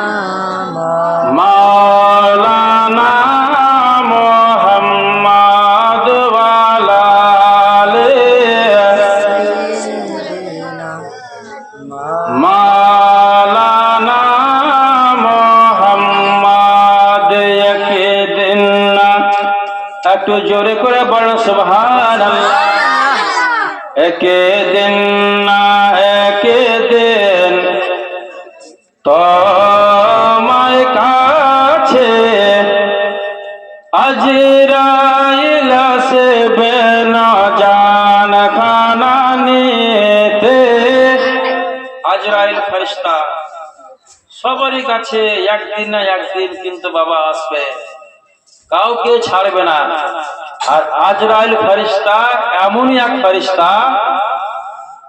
মাওলানা মুহাম্মদ ওয়া আলা আলি সাইয়্যিদিনা মাওলানা মুহাম্মদ। একদিন একটু জোরে করে বলো সুবহানাল্লাহ। একদিন না একদিন তোমার কাছে আজরাইল আসবে না জান খানা নিতে। আজরাইল ফেরেশতা সবারই কাছে একদিন না একদিন কিন্তু বাবা আসবে, কাউকে ছাড়বে না। আর আজরাইল ফেরেশতা এমনই এক ফেরেশতা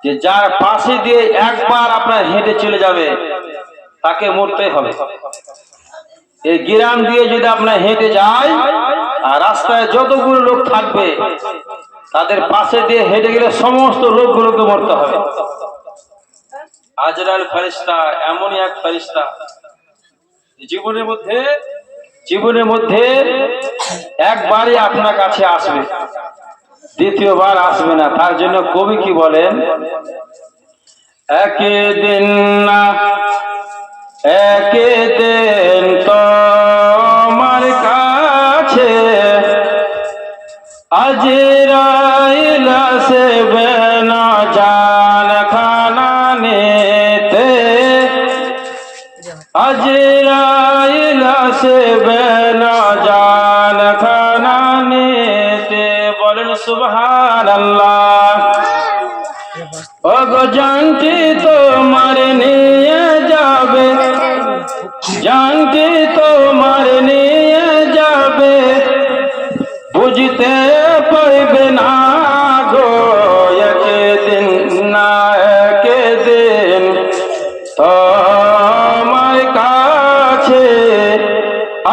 যে যার পাশে দিয়ে একবার আপনার হেঁটে চলে যাবে তাকে মরতে হবে। এই গ্রাম দিয়ে যদি আপনার হেঁটে যায় আর রাস্তায় যতগুলো লোক থাকবে তাদের পাশে দিয়ে হেঁটে গেলে সমস্ত লোকগুলোকে মরতে হবে। আজরাইল ফেরেশতা এমনই এক ফেরেশতা জীবনের মধ্যে একবারই আপনার কাছে আসবে, দ্বিতীয়বার আসবে না। তার জন্য কবি কি বলেন? একদিন না একদিন তোমার কাছে আজরাইল আসবে না জান খানা নিতে। আজরাইল আসবে না জান খানা নিতে। বলেন সুবহানাল্লাহ। ওগো জানটি তোমার নিয়ে যাবে, জানটি তোমার নিয়ে যাবে, বুঝতে পারবে না গো একদিন না একদিন তোমার কাছে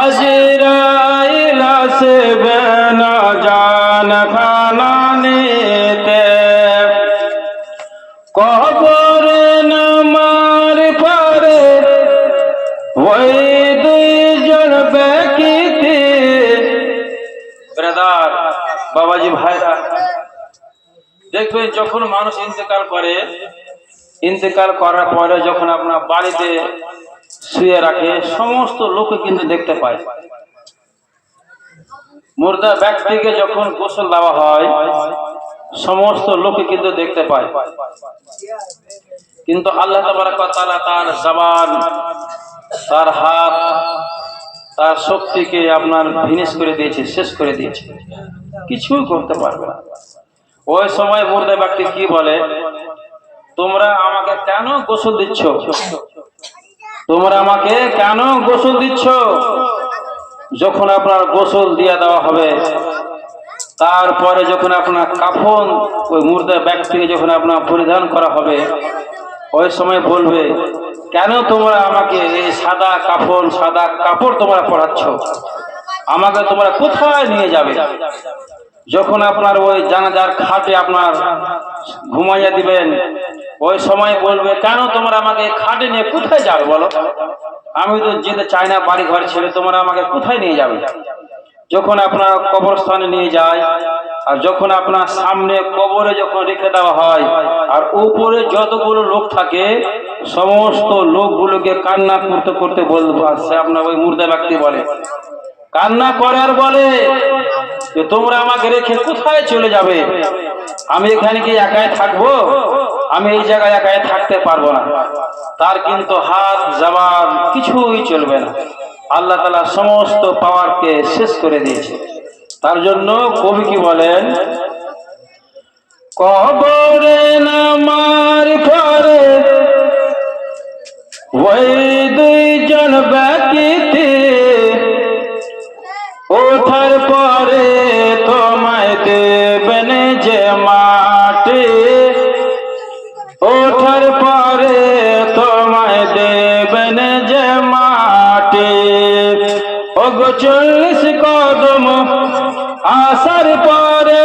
আজরাইল আসবে না জান খানা নিতে। কবরে নামার পরে ওই দুইজন ব্যক্তি, ব্রাদার বাবাজি ভাইরা দেখবেন যখন মানুষ ইন্তেকাল করে, ইন্তেকাল করার পরে যখন আপনার বাড়িতে শুয়ে রাখে, সমস্ত লোকে কিন্তু দেখতে পায়। মুর্দা ব্যক্তিকে যখন গোসল দেওয়া হয়, সমস্ত লোকে কিন্তু দেখতে পায়। কিন্তু আল্লাহ তাবারক ওয়া তাআলা তার জবান, তার হাত, তার শক্তিকে আপনার ফিনিশ করে দিয়েছে, শেষ করে দিয়েছে, কিছুই করতে পারবে না। ওই সময় মুর্দা ব্যক্তি কি বলে, তোমরা আমাকে কেন গোসল দিচ্ছ? তোমরা আমাকে কেন গোসল দিচ্ছ? যখন আপনার গোসল দিয়ে দেওয়া হবে, তারপরে যখন আপনার কাফন ওই মুর্দা ব্যক্তিকে যখন আপনার পরিধান করা হবে, ওই সময় বলবে, কেন তোমরা আমাকে এই সাদা কাফন, সাদা কাপড় তোমরা পরাচ্ছ? আমাকে তোমরা কোথায় নিয়ে যাবে? যখন আপনার ওই জানাজার খাটে আপনার ঘুমাইয়া দিবেন, ওই সময় বলবে, কেন তোমরা আমাকে খাটে নিয়ে কোথায় যাবে বলো? আমি তো যেতে চাই না, বাড়ি ঘর ছেড়ে তোমরা আমাকে কোথায় নিয়ে যাবে? যখন আপনার কবরস্থানে নিয়ে যায়, আর যখন আপনার সামনে কবরে যখন রেখে দেওয়া হয়, আর উপরে যতগুলো লোক থাকে, সমস্ত লোকগুলোকে কান্না করতে করতে বলবো, আসছে আপনার ওই মুর্দা ব্যক্তি বলে, কান্না করে আর বলে যে তোমরা আমাকে রেখে কোথায় চলে যাবে? আমি এখানে কি একাই থাকবো? আমি এই জায়গায় একাই থাকতে পারবো না। তার কিন্তু হাত, জবান কিছুই চলবে না। আল্লাহ তাআলা সমস্ত পাওয়ারকে শেষ করে দিয়েছে। তার জন্য কবি কি বলেন, কবরে নামার পরে ওই দুইজন ব্যক্তি ওঠার পরে তোমায় দেবেন যে মাটি, ওঠার পরে তোমায় দেবেন যে মাটি। ওগো 40 কদম আসার পরে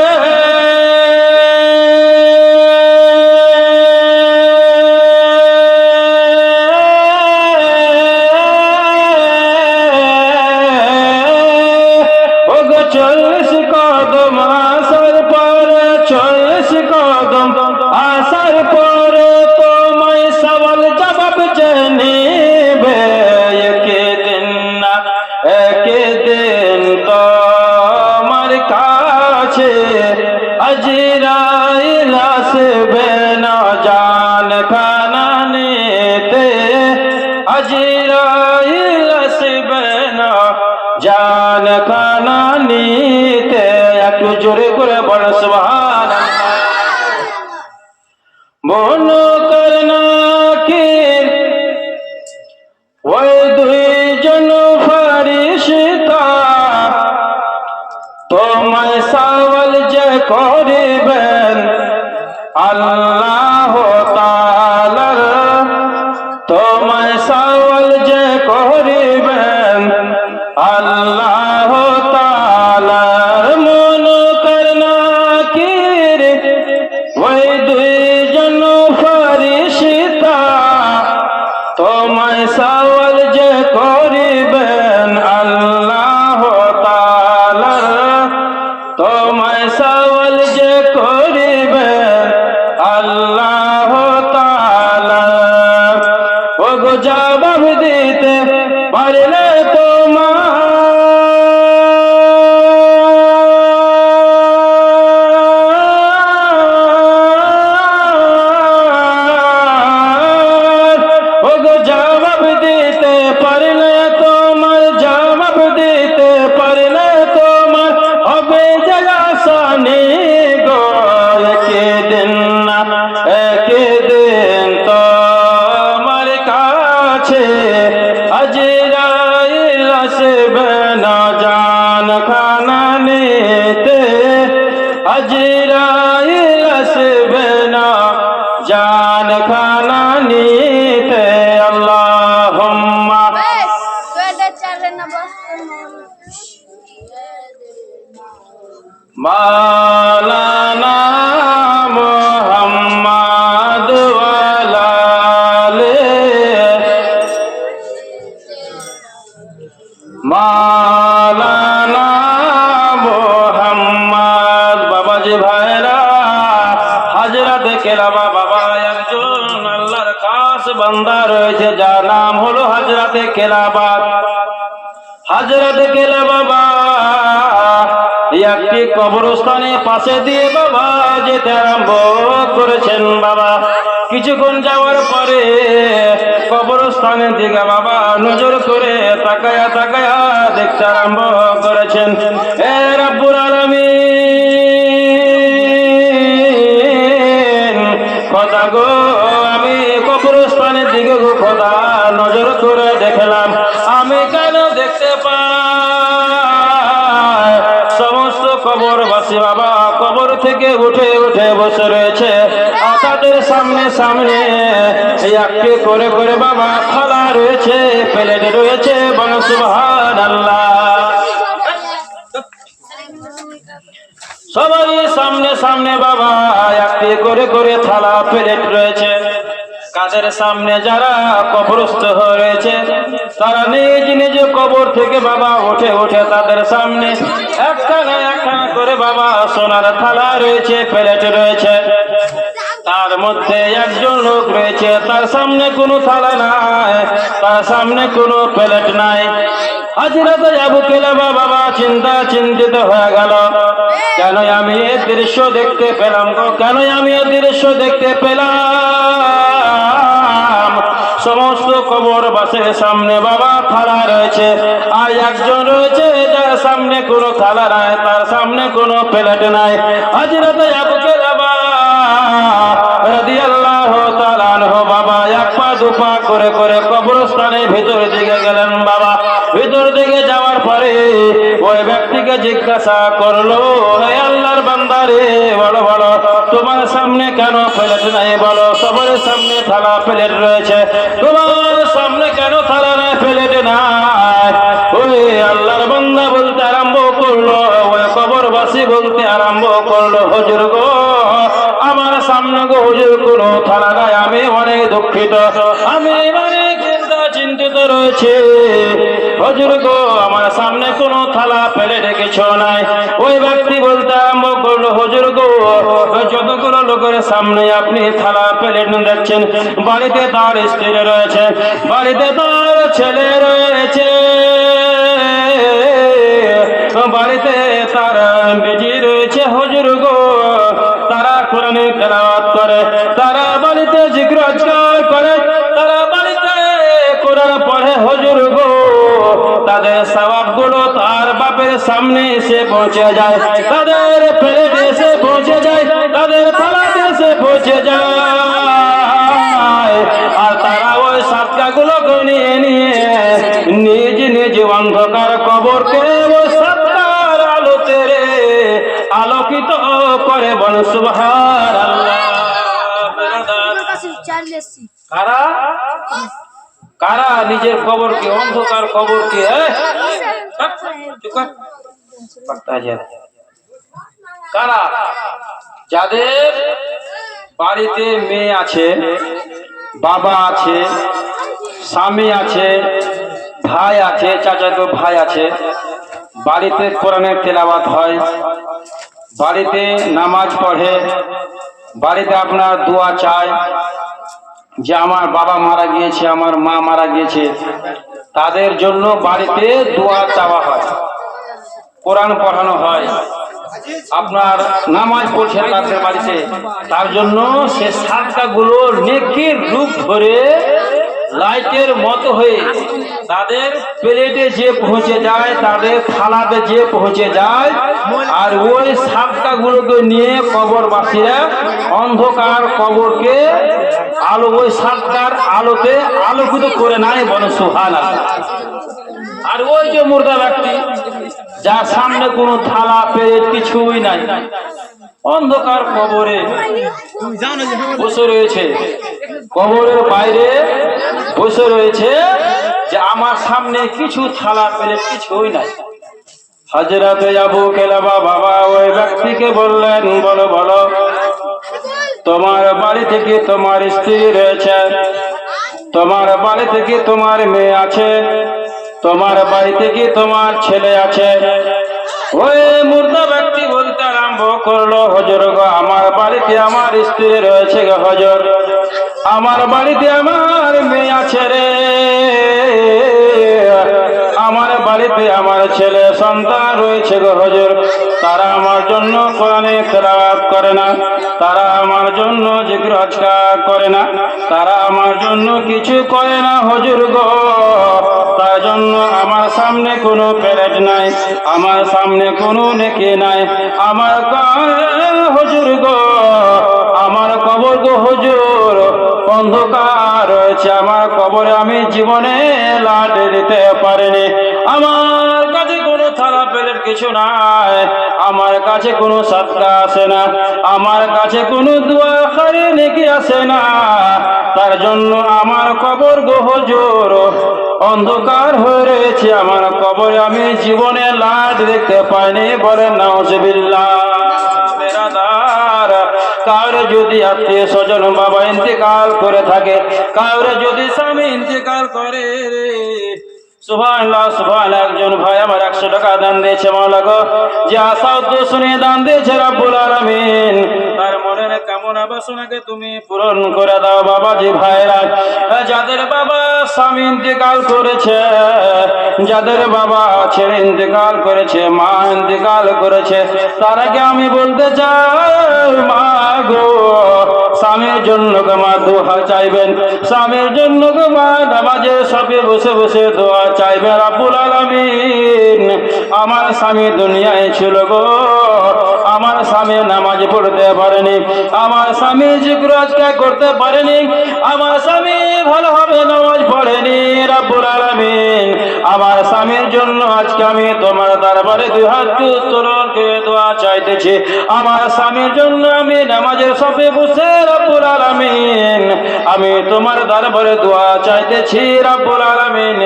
আজরাইল আসবে না জান খানা নিতে, আজরাইল আসবে না জান খানা নিতে। একটু জোরে করে বল সুবহানাল্লাহ। মন করনা কি ওই দুইজন ফেরেশতা তোমায় সওয়াল যে করিবেন আল্লাহ তাআলা, তোমায় সওয়াল যে করিবেন আল্লাহ তাআলা। মন করনা কি ওই দুইজন ফেরেশতা তোমায় সওয়াল যে করিবেন আল্লাহ তাআলা, তোমায় সওয়াল যে করিবেন আল্লাহ তাআলা। ওগো জবাব দিতে পারলে আজরাইল আসবে না জান খানা নিতে, আজরাইল আসবে না জান খানা নিতে। আল্লাহুম্মা মাওলানা মুহাম্মদ ওয়ালা মাওলানা মুহাম্মদ। বাবাজি ভাইরা বাবা একজন আল্লাহর খাস বান্দা রয়েছে, যার নাম হলো হযরতে কেলাবা। হযরতে কেলাবা বাবা একটি কবরস্থানের পাশে দিয়ে বাবা যেতে আরম্ভ করেছেন। বাবা কিছুক্ষণ যাওয়ার পরে কবরস্থানের দিকে বাবা নজর করে তাকায়া তাকায়া দেখতে আরম্ভ করেছেন। এ রব্বুল আলামিন, খোদা গো, আমি কবরস্থানের দিকে গো খোদা নজর করে দেখলাম, আমি কেন দেখতে পাই সমস্ত কবরবাসী বাবা কবর থেকে উঠে উঠে বসে রয়েছে, আর তাদের সামনে সামনে একটি করে করে বাবা থালা রয়েছে, প্লেট রয়েছে। বলো সুবহানাল্লাহ। সবারই সামনে সামনে বাবা একটি করে করে থালা প্লেট রয়েছে। কাদের সামনে? যারা কবরস্থ হয়েছে তারা নিজ নিজ কবর থেকে বাবা উঠে উঠে তাদের সামনে একখানা একখানা করে বাবা সোনার থালা রয়েছে, প্লেট রয়েছে। তার মধ্যে একজন লোক রয়েছে, তার সামনে কোনো থালা নাই, তার সামনে কোনো প্লেট নাই। হযরত আবু কেলাবা বাবা চিন্তিত হয়ে গেল, কেন আমি এই দৃশ্য দেখতে পেলাম গো, কেন আমি এই দৃশ্য দেখতে পেলাম? সমস্ত কবরবাসীর সামনে বাবা থালা রয়েছে, আর একজন রয়েছে যার সামনে কোনো থালা নাই, তার সামনে কোনো প্লেট নাই। হযরত আবু কেলাবা রাদিয়াল্লাহু তাআলা আনহু বাবা এক পা দুপা করে করে কবরস্থানের ভিতর দিকে গেলেন। বাবা ভিতর দিকে যাওয়ার পরে ওই ব্যক্তিকে জিজ্ঞাসা করলো, হে আল্লাহর বান্দা রে, বলো বলো তোমার সামনে কেন প্লেট নাই? বলো সবার সামনে থালা প্লেট রয়েছে, তোমার সামনে কেন থালা নাই, প্লেট নাই? ওই আল্লাহর বান্দা বলতে আরম্ভ করলো, ওই কবরবাসী বলতে আরম্ভ করলো, হুজুর গো, আমার সামনে গো হুজুর কোনো থালা নাই, আমি অনেক দুঃখিত, আমি অনেক চিন্তিত রয়েছে, হুজুর গো, আমার সামনে কোনো থালা প্লেট কিছু নাই। ওই ব্যক্তি বলতে আরম্ভ করলো, হুজুর গো, যতগুলো লোকের সামনে আপনি থালা প্লেট দেখছেন, বাড়িতে তার স্ত্রী রয়েছে, বাড়িতে তার ছেলে রয়েছে, বাড়িতে তার বেটি রয়েছে, হুজুর গো, তারা কোরআনে তেলাওয়াত করে, তারা বাড়িতে জিকির আজকার করে, তারা বাড়িতে কোরআন পড়ে, হুজুর গো, তাদের সওয়াব গুলো তার বাপের সামনে এসে পৌঁছে যায়, তাদের প্লেটে এসে পৌঁছে যায়, তাদের থালাতে এসে পৌঁছে যায়, আর তারা ওই সাতটা গুলো নিয়ে নিয়ে নিজ নিজ অন্ধকার কবরকে ওই সাতটার আলোতে রে আলোকিত করে। বল সুবহানাল্লাহ। কারা কারা নিজের কবরকে, অন্ধকার কবরকে, কারা? যাদের বাড়িতে মেয়ে আছে, বাবা আছে, স্বামী আছে, ভাই আছে, চাচাতো ভাই আছে, বাড়িতে কোরআনের তেলাওয়াত হয়, বাড়িতে নামাজ পড়ে, বাড়িতে আপনার দোয়া চায় যে আমার বাবা মারা গিয়েছে, আমার মা মারা গিয়েছে, তাদের জন্য বাড়িতে দোয়া চাওয়া হয়, কোরআন পড়ানো হয়, আপনার নামাজ পড়ছে তাদের বাড়িতে, তার জন্য সে সাতটা গুলো নেকির রূপ ধরে লাইটের মতো হয়ে তাদের প্লেটে যে পৌঁছে যায়, তাদের থালাতে যে পৌঁছে যায়, আর ওই সাতটা গুলোকে নিয়ে কবরবাসীরা অন্ধকার কবরকে আলো ওই সাতটার আলোতে আলোকিত করে নেয়। বলে সুবহানাল্লাহ। আর ওই যে মুর্দা ব্যক্তি যার সামনে কোনো থালা প্লেট কিছুই নাই, অন্ধকার কবরে বসে রয়েছে, কবরের বাইরে বসে রয়েছে, যে আমার সামনে কিছু থালা প্লেট কিছুই নাই। হযরত আবু কেলাবা বাবা ওই ব্যক্তিকে বললেন, বলো বলো তোমার বাড়ি থেকে তোমার স্ত্রী রয়েছে, তোমার বাড়ি থেকে তোমার মেয়ে আছে, তোমার বাড়ি থেকে তোমার ছেলে আছে। ওই মুর্দা ব্যক্তি বলতে আরম্ভ করলো, হুজুর গো আমার বাড়িতে আমার স্ত্রী রয়েছে গো হুজুর, আমার বাড়িতে আমার মেয়ে আছে রে, আমার বাড়িতে আমার ছেলে সন্তান রয়েছে গো হুজুর, তারা আমার জন্য কোরআনে তেলাওয়াত করে না, তারা আমার জন্য জিকির আজকার করে না, তারা আমার জন্য কিছু করে না হুজুর গো, তার জন্য আমার সামনে কোনো প্যারেড নাই, আমার সামনে কোনো নেকি নাই, আমার হুজুর গো আমার কবর গো হুজুর অন্ধকার রয়েছে, আমার কবরে আমি জীবনে লাট দিতে পারিনি, আমার কাছে কোনো থালা প্লেট কিছু নাই, আমার কাছে কোনো সাদকা আসে না, আমার কাছে কোনো দোয়া খারি নেকি আসে না, তার জন্য আমার কবর গো হুজুর অন্ধকার হয়ে রয়েছে, আমার কবরে আমি জীবনে লাট দেখতে পাইনি, বলেন নাউজুবিল্লাহ। কাউরে যদি আত্মীয় স্বজন বাবা ইন্তেকাল করে থাকে, কাউরে যদি স্বামী ইন্তেকাল করে, সুবহানাল্লাহ সুবহানাল্লাহ, একজন ভাই আমার 100 টাকা দান দিয়েছে মাওলা গো, যে আশা উদ্দেশ্য নিয়ে দান দিয়েছে রব্বুল আলামিন, তার মনের কামনা বাসনাকে তুমি পূরণ করে দাও বাবাজি। ভাইরা যাদের বাবা স্বামী ইন্তেকাল করেছে, যাদের বাবা ছেলে ইন্তেকাল করেছে, মা ইন্তেকাল করেছে, তারাকে আমি বলতে চাই মা গো স্বামীর জন্য মা দোয়া চাইবেন, স্বামীর জন্য মা নামাজে সবে বসে বসে দোয়া চাইবে রব্বুল আলামিন। আমার স্বামী দুনিয়ায় ছিল গো, আমার স্বামী নামাজ পড়তে পারেনি, আমার স্বামী জিকির আজকার করতে পারেনি, আমার স্বামী ভালোভাবে নামাজ পড়েনি রব্বুল আলামিন। আমার স্বামীর জন্য আজকে আমি তোমার দরবারে দুই হাত উত্তোলন করে দোয়া চাইতেছি, আমার স্বামীর জন্য আমি নামাজের সবে বসে রব্বুল আলামিন আমি তোমার দরবারে দোয়া চাইতেছি রব্বুল আলামিন।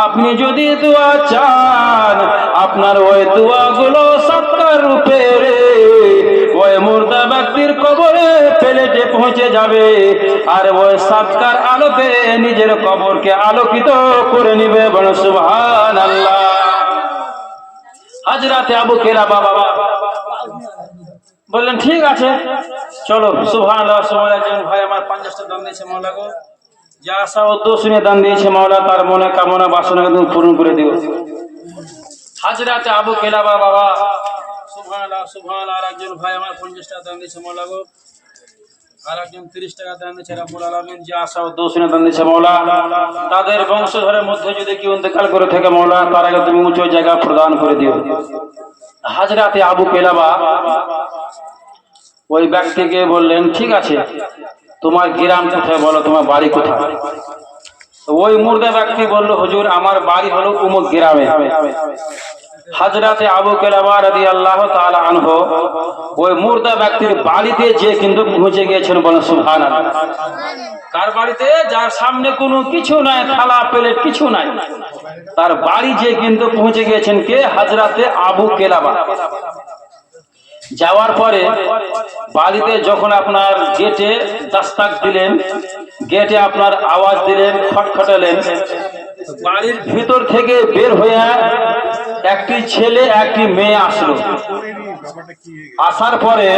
আপনি যদি দোয়া চান, আপনার ওই দোয়াগুলো সৎকার রূপে ওই মুর্দা ব্যক্তির কবরে প্লেটে পৌঁছে যাবে, আর ওই সৎকার আলোকে নিজের কবরকে আলোকিত করে নিবে, বলে সুবহানাল্লাহ। হযরতে আবু কিলাবা বাবা বললেন ঠিক আছে চলো, সুবহানাল্লাহ সুবহানাল্লাহ। একজন ভাই আমার 50 টাকা দান দিয়েছে মাওলা গো, যা আশা উদ্দেশ্য নিয়ে দান দিয়েছে মাওলা, তার মনে কামনা বাসনাকে তুমি পূরণ করে দিও। হযরতে আবু কিলাবা বাবা সুবহানাল্লাহ সুবহানাল্লাহ। আর একজন ভাই আমার 50 টাকা দান দিয়েছে মাওলা গো, আর একজন 30 টাকা দান দিয়েছে রব্বুল আলামিন, যে আশা উদ্দেশ্য নিয়ে দান দিয়েছে মাওলা, তাদের বংশধরের মধ্যে যদি কেউ ইন্তেকাল করে থাকে মাওলা, তার আগে তুমি উঁচু জায়গা প্রদান করে দিও। হযরতে আবু কিলাবা ওই ব্যক্তিকে বললেন ঠিক আছে, তোমার গ্রাম কোথায় বলো, তোমার বাড়ি কোথায়? ওই মুর্দা ব্যক্তি বলল হুজুর আমার বাড়ি হলো অমুক গ্রামে। হযরতে আবু কিলাবা রাদিয়াল্লাহু তাআলা আনহু ওই মুর্দা ব্যক্তির বাড়িতে যে কিন্তু পৌঁছে গিয়েছেন, বলেন সুবহানাল্লাহ। কার বাড়িতে? যার সামনে কোনো কিছু নাই, থালা প্লেট কিছু নাই, তার বাড়ি যে কিন্তু পৌঁছে গিয়েছেন কে? হযরতে আবু কিলাবা। যাওয়ার পরে বাড়িতে যখন আপনার গেটে দস্তক দিলেন, গেটে আপনার আওয়াজ দিলেন, খটখটালেন, বাড়ির ভিতর থেকে বের হয়ে একটি ছেলে একটি মেয়ে আসলো। আসার পরে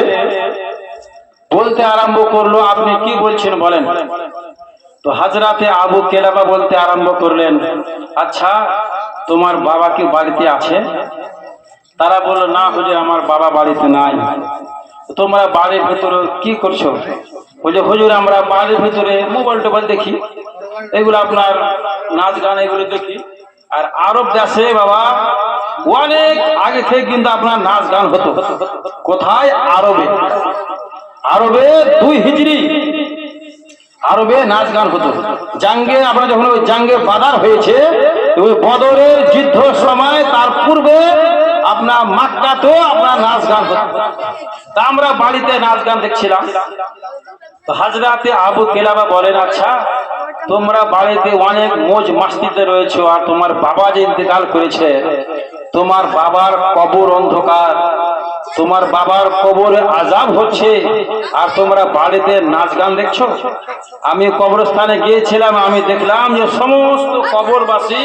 বলতে আরম্ভ করলো, আপনি কি বলছেন বলেন। তো হযরতে আবু কিলাবা বলতে আরম্ভ করলেন, আচ্ছা তোমার বাবা কি বাড়িতে আছে? তারা বলল না হুজুর আমার বাবা বাড়িতে নাই। তোমরা বাড়ির ভিতরে কি করছো? বলছে হুজুর আমরা বাড়ির ভিতরে মোবাইল টোবাইল দেখি, এগুলো আপনার নাচ গান এগুলো দেখি। আর আরব দেশে বাবা অনেক আগে থেকে কিন্তু আপনার নাচ গান হতো। কোথায়? আরবে। আরবে 2 হিজরি আরবে নাচ গান হতো। জাঙ্গে আপনার যখন ওই জাঙ্গে বাদার হয়েছে, ওই বদরের যুদ্ধ সময় তার পূর্বে আপনার মক্কাতেও আপনার নাচ গান হতো। তা আমরা বাড়িতে নাচ গান দেখছিলাম। তো হযরতে আবু কিলাবা বলেন আচ্ছা তোমরা বাড়িতে অনেক মौज মাস্তিতে রয়েছো, আর তোমার বাবা যে ইন্তেকাল করেছে, তোমার বাবার কবর অন্ধকার, তোমার বাবার কবরে আযাব হচ্ছে, আর তোমরা বাড়িতে নাচ গান দেখছো। আমি কবরস্থানে গিয়েছিলাম, আমি দেখলাম যে সমস্ত কবরবাসী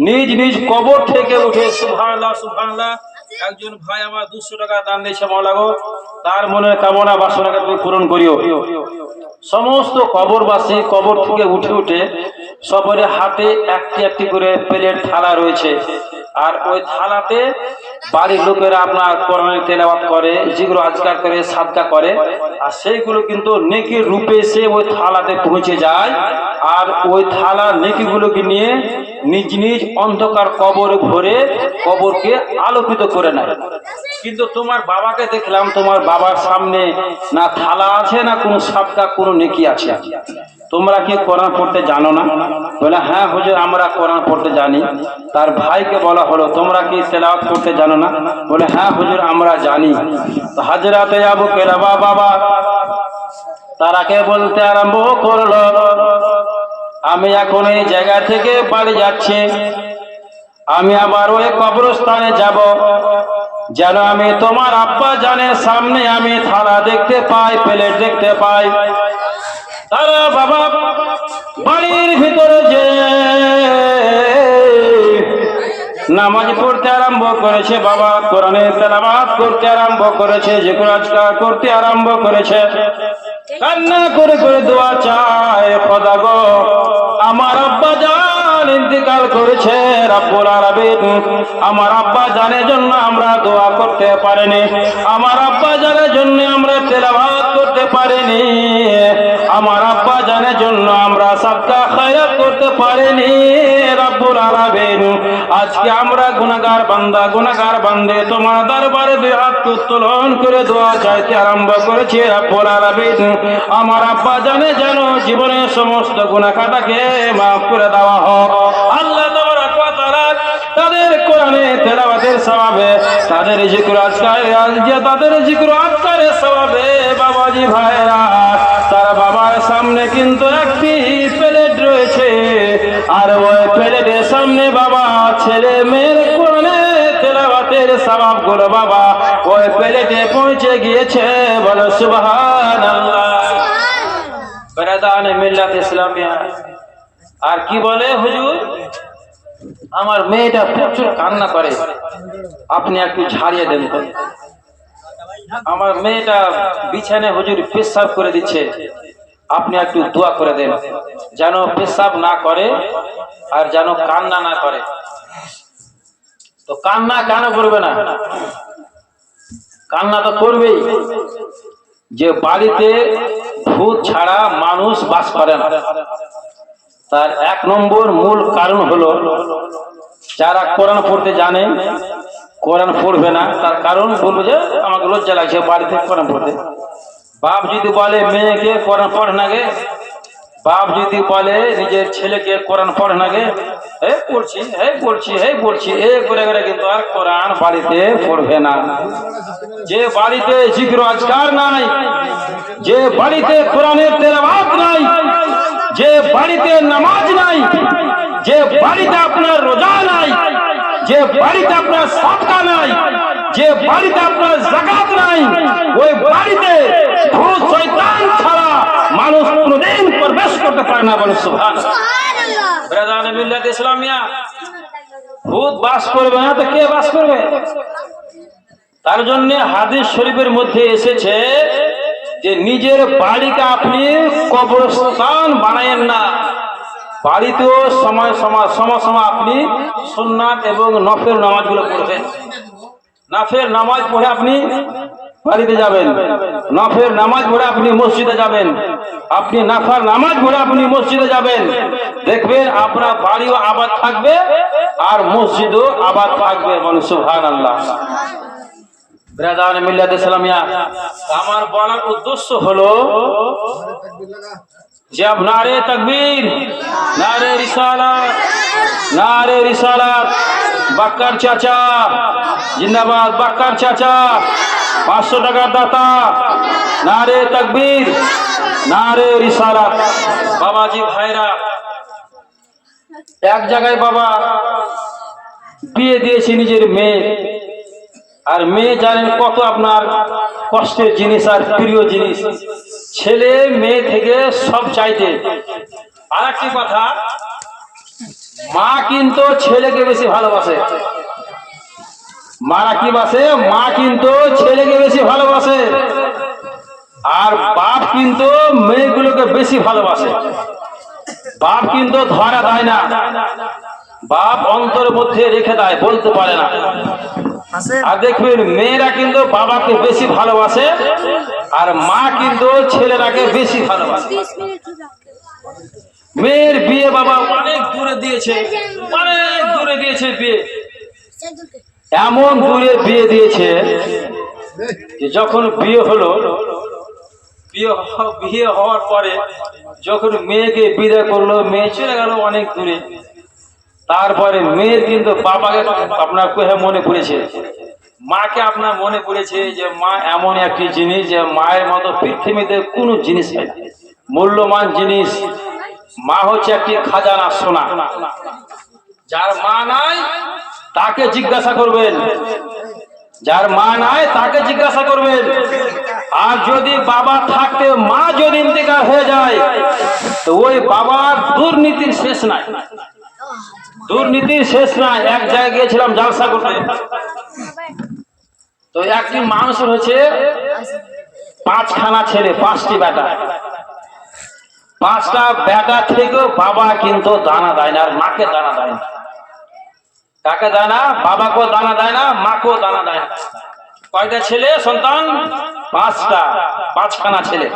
নিজ নিজ কবর থেকে উঠে সুবহানাল্লাহ সুবহানাল্লাহ একজন ভাই আমার 200 টাকা দান দিয়েছে, মাওলা গো তার মনের কামনা বাসনাকে তুমি পূরণ করিও। সমস্ত কবরবাসী কবর থেকে উঠে উঠে সবার হাতে একটি একটি করে প্লেট থালা রয়েছে, আর ওই থালাতে বাড়ির লোকেরা আপনার কোরআনের তেলাওয়াত করে, যেগুলো আজকাল করে সাদকা করে, আর সেইগুলো কিন্তু নেকির রূপে এসে ওই থালাতে পৌঁছে যায়, আর ওই থালা নেকিগুলোকে নিয়ে নিজ নিজ অন্ধকার কবর ভরে কবরকে আলোকিত করে নেয়। কিন্তু তোমার বাবাকে দেখলাম, তোমার বাবার সামনে না থালা আছে না কোনো সাদকা কোনো নেকি আছে। তোমরা কি কোরআন পড়তে জানো না? বলে হ্যাঁ হুজুর আমরা কোরআন পড়তে জানি। তার ভাইকে বলা হলো তোমরা কি তেলাওয়াত করতে জানো না? বলে হ্যাঁ হুজুর আমরা জানি। তো হযরতে আবু কেলাবা বাবা তারাকে বলতে আরম্ভ করলো, আমি এখন এই জায়গা থেকে বাড়ি যাচ্ছি, আমি আবার ওই কবরস্থানে যাব, যেন আমি তোমার আব্বা জানের সামনে আমি থালা দেখতে পাই, প্লেট দেখতে পাই। তারা বাবা বাড়ির ভিতরে যে নামাজ পড়তে আরম্ভ করেছে, বাবা কোরআনের তেলাওয়াত করতে আরম্ভ করেছে, জিকির আজকার করতে আরম্ভ করেছে, কান্না করে করে দোয়া চায়, খোদা গো আমার আব্বা জান ইন্তেকাল করেছে, রব্বুল আলামিন আমার আব্বা জানের জন্য আমরা দোয়া করতে পারিনি, আমার আব্বা জানের জন্য আমরা তেলাওয়াত করতে পারিনি, আমার আব্বা জানের জন্য আমরা সাদকা খায়রাত করতে পারিনি। রব্বুল আলামিন আজকে আমরা গুনাহগার বান্দা গুনাহগার বান্দে তোমার দরবারে দুই হাত উত্তোলন করে দোয়া চাইতে আরম্ভ করেছি। রব্বুল আলামিন আমার আব্বা জানে যেন জীবনের সমস্ত গুনাহ খাতাকে মাফ করে দেওয়া হোক। আল্লাহ তাবারক ওয়া তাআলা তাদের কোরআনে তেলাওয়াতের সওয়াবে, তাদের জিকির আজকারের সওয়াবে বাবাজি ভাইরা, তার বাবার সামনে কিন্তু একটি প্লেট রয়েছে, আর ওই প্লেটের সামনে বাবা ছেলে মেয়ের কোরআনে তেলাওয়াতের সওয়াবগুলো বাবা ওই প্লেটে পৌঁছে গিয়েছে। বলো সুবহানাল্লাহ। বেরাদানে মিল্লাত ইসলামিয়া আর কি বলে, হুজুর আমার মেয়েটা প্রচুর কান্না করে, আপনি একটু ছাড়িয়ে দেন তো। আমার মেয়েটা বিছানায় হুজুর পেশাব করে দিচ্ছে, আপনি একটু দোয়া করে দেন যেন পেশাব না করে আর যেন কান্না না করে। তো কান্না কেন করবে না? কান্না তো করবেই। যে বাড়িতে ভূত ছাড়া মানুষ বাস করে না, তার এক নম্বর মূল কারণ হলো যারা কোরআন পড়তে জানে কোরআন পড়বে না, তার কারণ বলবো যে আমাকে লজ্জা লাগছে বাড়িতে কোরআন পড়তে। বাপ যদি বলে মেয়েকে কোরআন পড় না গে, বাপ যদি বলে নিজের ছেলেকে কোরআন পড় না গে, পড়ছি এ করে করে কিন্তু আর কোরআন বাড়িতে পড়বে না। যে বাড়িতে জিকির আজকার নাই, যে বাড়িতে কোরআনের তেলাওয়াত নাই, যে বাড়িতে নামাজ নাই, যে বাড়িতে আপনার রোজা নাই, যে বাড়িতে আপনার সাদকা নাই, যে বাড়িতে আপনার যাকাত নাই, ওই বাড়িতে ভূত শয়তান ছাড়া মানুষ কোনদিন প্রবেশ করতে পারে না। বলে সুবহানাল্লাহ। বেরাদানে মিল্লাত ইসলামিয়া ভূত বাস করবে না তো কে বাস করবে? তার জন্য হাদিস শরীফের মধ্যে এসেছে যে নিজের বাড়িকে আপনি কবরস্থান বানায়েন না, বাড়িতেও সময় আপনি সুন্নাত এবং নফল নামাজগুলো পড়বেন। নফল নামাজ পড়ে আপনি বাড়িতে যাবেন, নফল নামাজ পড়ে আপনি মসজিদে যাবেন, আপনি নফল নামাজ পড়ে আপনি মসজিদে যাবেন, দেখবেন আপনার বাড়িও আবাদ থাকবে আর মসজিদও আবাদ থাকবে। বলুন সুবহানাল্লাহ। বেরাদানে মিল্লাত ইসলামিয়া আমার বলার উদ্দেশ্য হলো যে নারে তাকবীর, নারে রিসালাত, নারে রিসালাত। বাক্কার চাচা জিন্দাবাদ, বাক্কার চাচা 500 টাকার দাতা। নারে তাকবীর, নারে রিসালাত। বাবাজি ভাইরা এক জায়গায় বাবা বিয়ে দিয়েছে নিজের মেয়ে, আর মেয়ে জানেন কত আপনার কষ্টের জিনিস আর প্রিয় জিনিস, ছেলে মেয়ে থেকে সব চাইতে। আর একটি কথা, মা কিন্তু ছেলেকে বেশি ভালোবাসে। মারা কি বাসে? মা কিন্তু ছেলেকে বেশি ভালোবাসে, আর বাপ কিন্তু মেয়েগুলোকে বেশি ভালোবাসে। বাপ কিন্তু ধরা দেয় না, বাপ অন্তরের মধ্যে রেখে দেয়, বলতে পারে না। আর দেখবেন মেয়েরা কিন্তু বাবাকে বেশি ভালোবাসে, আর মা কিন্তু ছেলেরাকে বেশি ভালোবাসে। মেয়ের বিয়ে বাবা অনেক দূরে দিয়েছে, অনেক দূরে দিয়েছে বিয়ে, এমন দূরে বিয়ে দিয়েছে যে যখন বিয়ে হলো, বিয়ে হওয়ার পরে যখন মেয়েকে বিদায় করলো, মেয়ে চলে গেল অনেক দূরে। তারপরে মেয়ের কিন্তু বাবাকে আপনার কোহে মনে পড়েছে, মাকে আপনার মনে পড়েছে যে মা এমন একটি জিনিস যে মায়ের মতো পৃথিবীতে কোনো জিনিস নেই, মূল্যবান জিনিস। মা হচ্ছে একটি খাজানা, সোনা। যার মা নাই তাকে জিজ্ঞাসা করবেন, যার মা নাই তাকে জিজ্ঞাসা করবেন। আর যদি বাবা থাকতে মা যদি ইন্তেকাল হয়ে যায়, তো ওই বাবার দুর্নীতির শেষ নাই, দুর্নীতির শেষ নাই। এক জায়গায় গিয়েছিলাম জালসা করতে, তো একটি মানুষের হচ্ছে 5খানা ছেলে, 5টি বেটা। 5টা বেটা থেকেও বাবা কিন্তু দানা দেয় না, আর মাকে দানা দেয় না। কাকে দেয় না? বাবাকেও দানা দেয় না, মাকেও দানা দেয় না। কয়টা ছেলে সন্তান? 5টা, 5খানা ছেলে।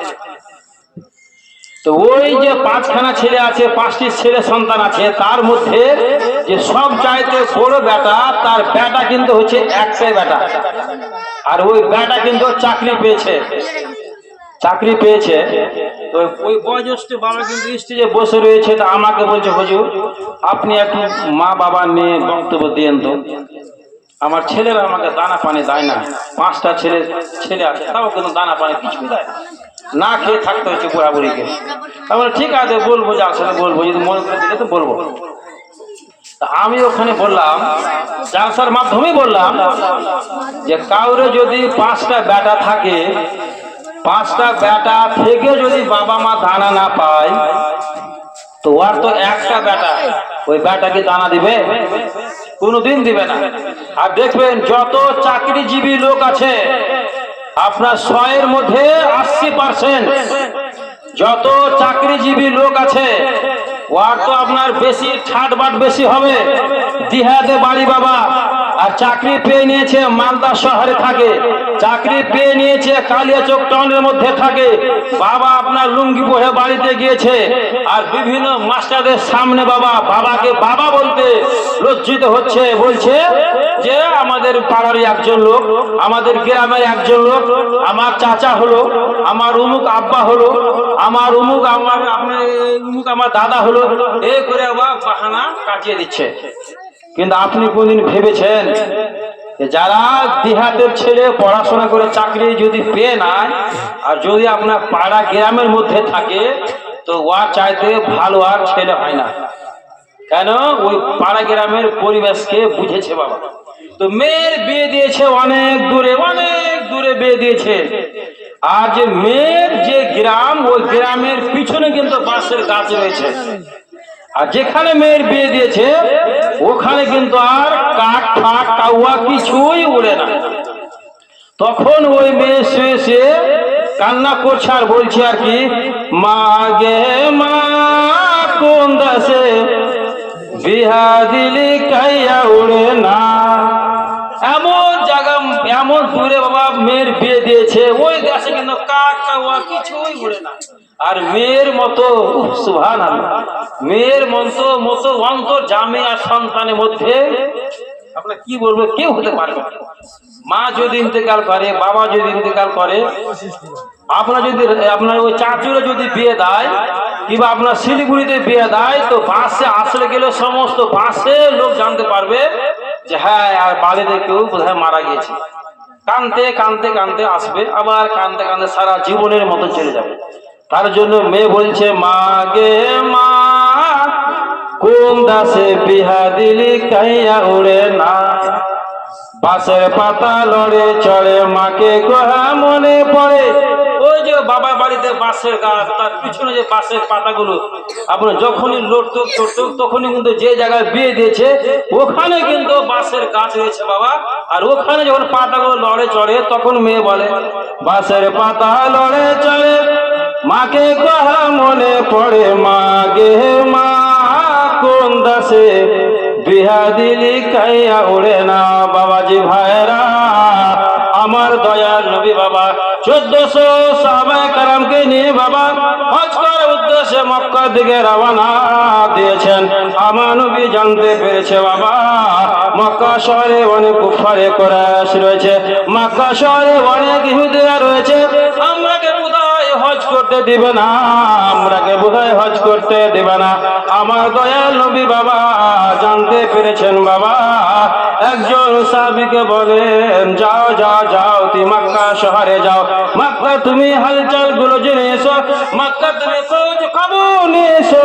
তো ওই যে 5খানা ছেলে আছে, 5টি ছেলে সন্তান আছে, তার মধ্যে যে সব চাইতে বড় বেটা, তার বেটা কিন্তু হচ্ছে একটাই বেটা, আর ওই বেটা কিন্তু চাকরি পেয়েছে, চাকরি পেয়েছে। তো ওই বয়োজ্যেষ্ঠ বাবা কিন্তু স্টেজে বসে রয়েছে, তা আমাকে বলছে, হুজুর আপনি একটু মা বাবা নিয়ে বক্তব্য দিয়েন তো, আমার ছেলেরা আমাকে দানা পানি দেয় না। 5টা ছেলে আছে, তাও কিন্তু দানা পানি কিছুই দেয় না, খেয়ে থাকতে হচ্ছে বুড়া বুড়িকে। তারপরে ঠিক আছে বলবো, যে আসলে বলবো, যদি মনে করে দিলে তো বলবো। আমি ওখানে বললাম, জালসার মাধ্যমে বললাম যে কাউরে যদি 5টা বেটা থাকে, 5টা বেটা থেকে যদি বাবা মা দানা না পায়, তো আর তো একটা বেটা, ওই বেটাকে দানা দিবে? কোনোদিন দিবে না। আর দেখবেন যত চাকরিজীবী লোক আছে, আপনার 100-এর মধ্যে 80% যত চাকরিজীবী লোক আছে, ওর তো আপনার বেশি ঠাটবাট বেশি হবে, দিহাতে বাড়ি বাবা। আর চাকরি পেয়ে নিয়েছে মালদা শহরে থাকে, চাকরি পেয়ে নিয়েছে কালিয়াচক টাউনের মধ্যে থাকে, বাবা আপনার লুঙ্গি পরে বাড়িতে গিয়েছে, আর বিভিন্ন মাস্টারদের সামনে বাবাকে বাবা বলতে লজ্জিত হচ্ছে, বলছে যে আমাদের পাড়ার একজন লোক, আমাদের গ্রামের একজন লোক, আমার চাচা হলো, আমার উমুক আব্বা হলো, আমার উমুক আমার দাদা হলো, এই করে বাহানা কাটিয়ে দিচ্ছে। কিন্তু আপনি কোনদিন ভেবেছেন যারা দিহাতের ছেলে পড়াশোনা করে চাকরি যদি পেয়ে নেয়, আর যদি আপনার পাড়া গ্রামের মধ্যে থাকে, তো ওর চাইতে ভালো আর ছেলে হয় না। কেন? ওই পাড়া গ্রামের পরিবেশকে বুঝেছে বাবা। তো মেয়ের বিয়ে দিয়েছে অনেক দূরে, অনেক দূরে বিয়ে দিয়েছে। আর যে মেয়ের যে গ্রাম, ওই গ্রামের পিছনে কিন্তু বাঁশের গাছ রয়েছে, আর যেখানে মেয়ের বিয়ে দিয়েছে ওখানে কিন্তু আর কাক ফাক কাউয়া কিছুই উড়ে না। তখন ওই মেয়ে শুয়ে কান্না করছে আর বলছে আর কি, মা গে মা কোন দাসে বিহা দিলি কাইয়া উড়ে না। এমন জায়গা, এমন দূরে বাবা মেয়ের বিয়ে দিয়েছে, ওই দেশে কিন্তু কাক কাউয়া কিছুই উড়ে না। আর মেয়ের মতো সুবহানাল্লাহ, মেয়ের মতো অন্তর জামে আর সন্তানের মধ্যে আপনার কি বলবো, কেউ হতে পারবে না। মা যদি ইন্তেকাল করে, বাবা যদি ইন্তেকাল করে, আপনার ওই চাচুরে যদি বিয়ে দেয়, কিংবা আপনার শিলিগুড়িতে বিয়ে দেয়, তো বাসে আসলে গেলে সমস্ত বাসে লোক জানতে পারবে যে হ্যাঁ আর বাড়িতে কেউ বোধহয় মারা গিয়েছে। কানতে কানতে কানতে আসবে, আবার কানতে কানতে সারা জীবনের মতো চলে যাবে। তার জন্য মেয়ে বলছে, মা গে মা কোন দাসে বিহা দিলি কাইয়া উড়ে না। বাঁশের পাতা লড়ে চড়ে মাকে গোহা মনে পড়ে, ওই যে বাবার বাড়িতে বাঁশের গাছ, তার পিছনে যে বাঁশের পাতাগুলো আপনার যখনই লড়তুক চড়তুক তখনই কিন্তু যে জায়গায় বিয়ে দিয়েছে ওখানে কিন্তু বাঁশের গাছ রয়েছে বাবা। আর ওখানে যখন পাতাগুলো লড়ে চড়ে তখন মেয়ে বলে, বাঁশের পাতা লড়ে চড়ে মাকে কথা মনে পড়ে, মা গে মা কোন দাসে বিহা দিলি কাইয়া উড়ে না। বাবাজি ভাইরা, আমার দয়াল নবী বাবা 1400 সাহাবায়ে কেরামকে নিয়ে বাবা হজ করার উদ্দেশ্যে মক্কার দিকে রওনা দিয়েছেন। আমার নবী জানতে পেরেছে বাবা মক্কা শহরে অনেক কুফারে কুরাইশ রয়েছে, মক্কা শহরে অনেক ইহুদিরা রয়েছে, আমরাকে বোধহয় হজ করতে দিবে না, আমরাকে বোধহয় হজ করতে দিবে না। আমার দয়াল নবী বাবা জানতে পেরেছেন বাবা, একজন সাহাবীকে বলেন, যাও যাও যাও তুমি মক্কা শহরে যাও, মক্কা তুমি হালচাল গুলো জেনে এসো, মক্কা তুমি খোঁজ খবর নিয়ে এসো।